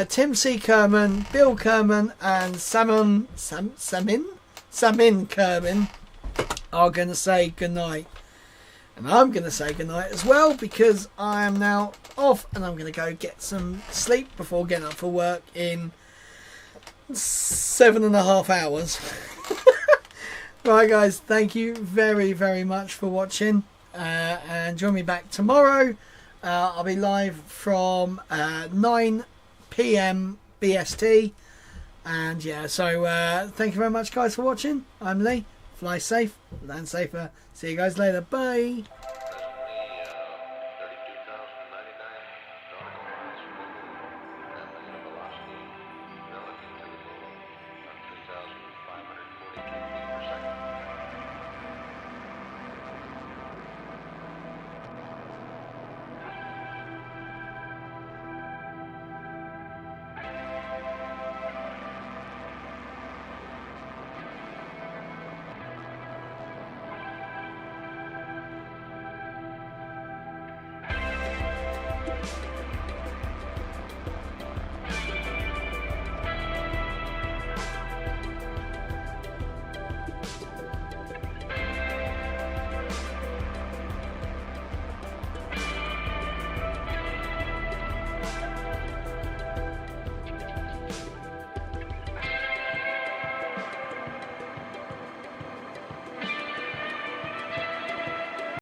Tim C. Kerman, Bill Kerman, and Samin Kerman are going to say goodnight. And I'm going to say goodnight as well, because I am now off and I'm going to go get some sleep before getting up for work in 7.5 hours. Right, guys, thank you very, very much for watching. And join me back tomorrow. I'll be live from 9 p.m. BST. And yeah, so thank you very much, guys, for watching. I'm Lee. Fly safe, land safer. See you guys later. Bye.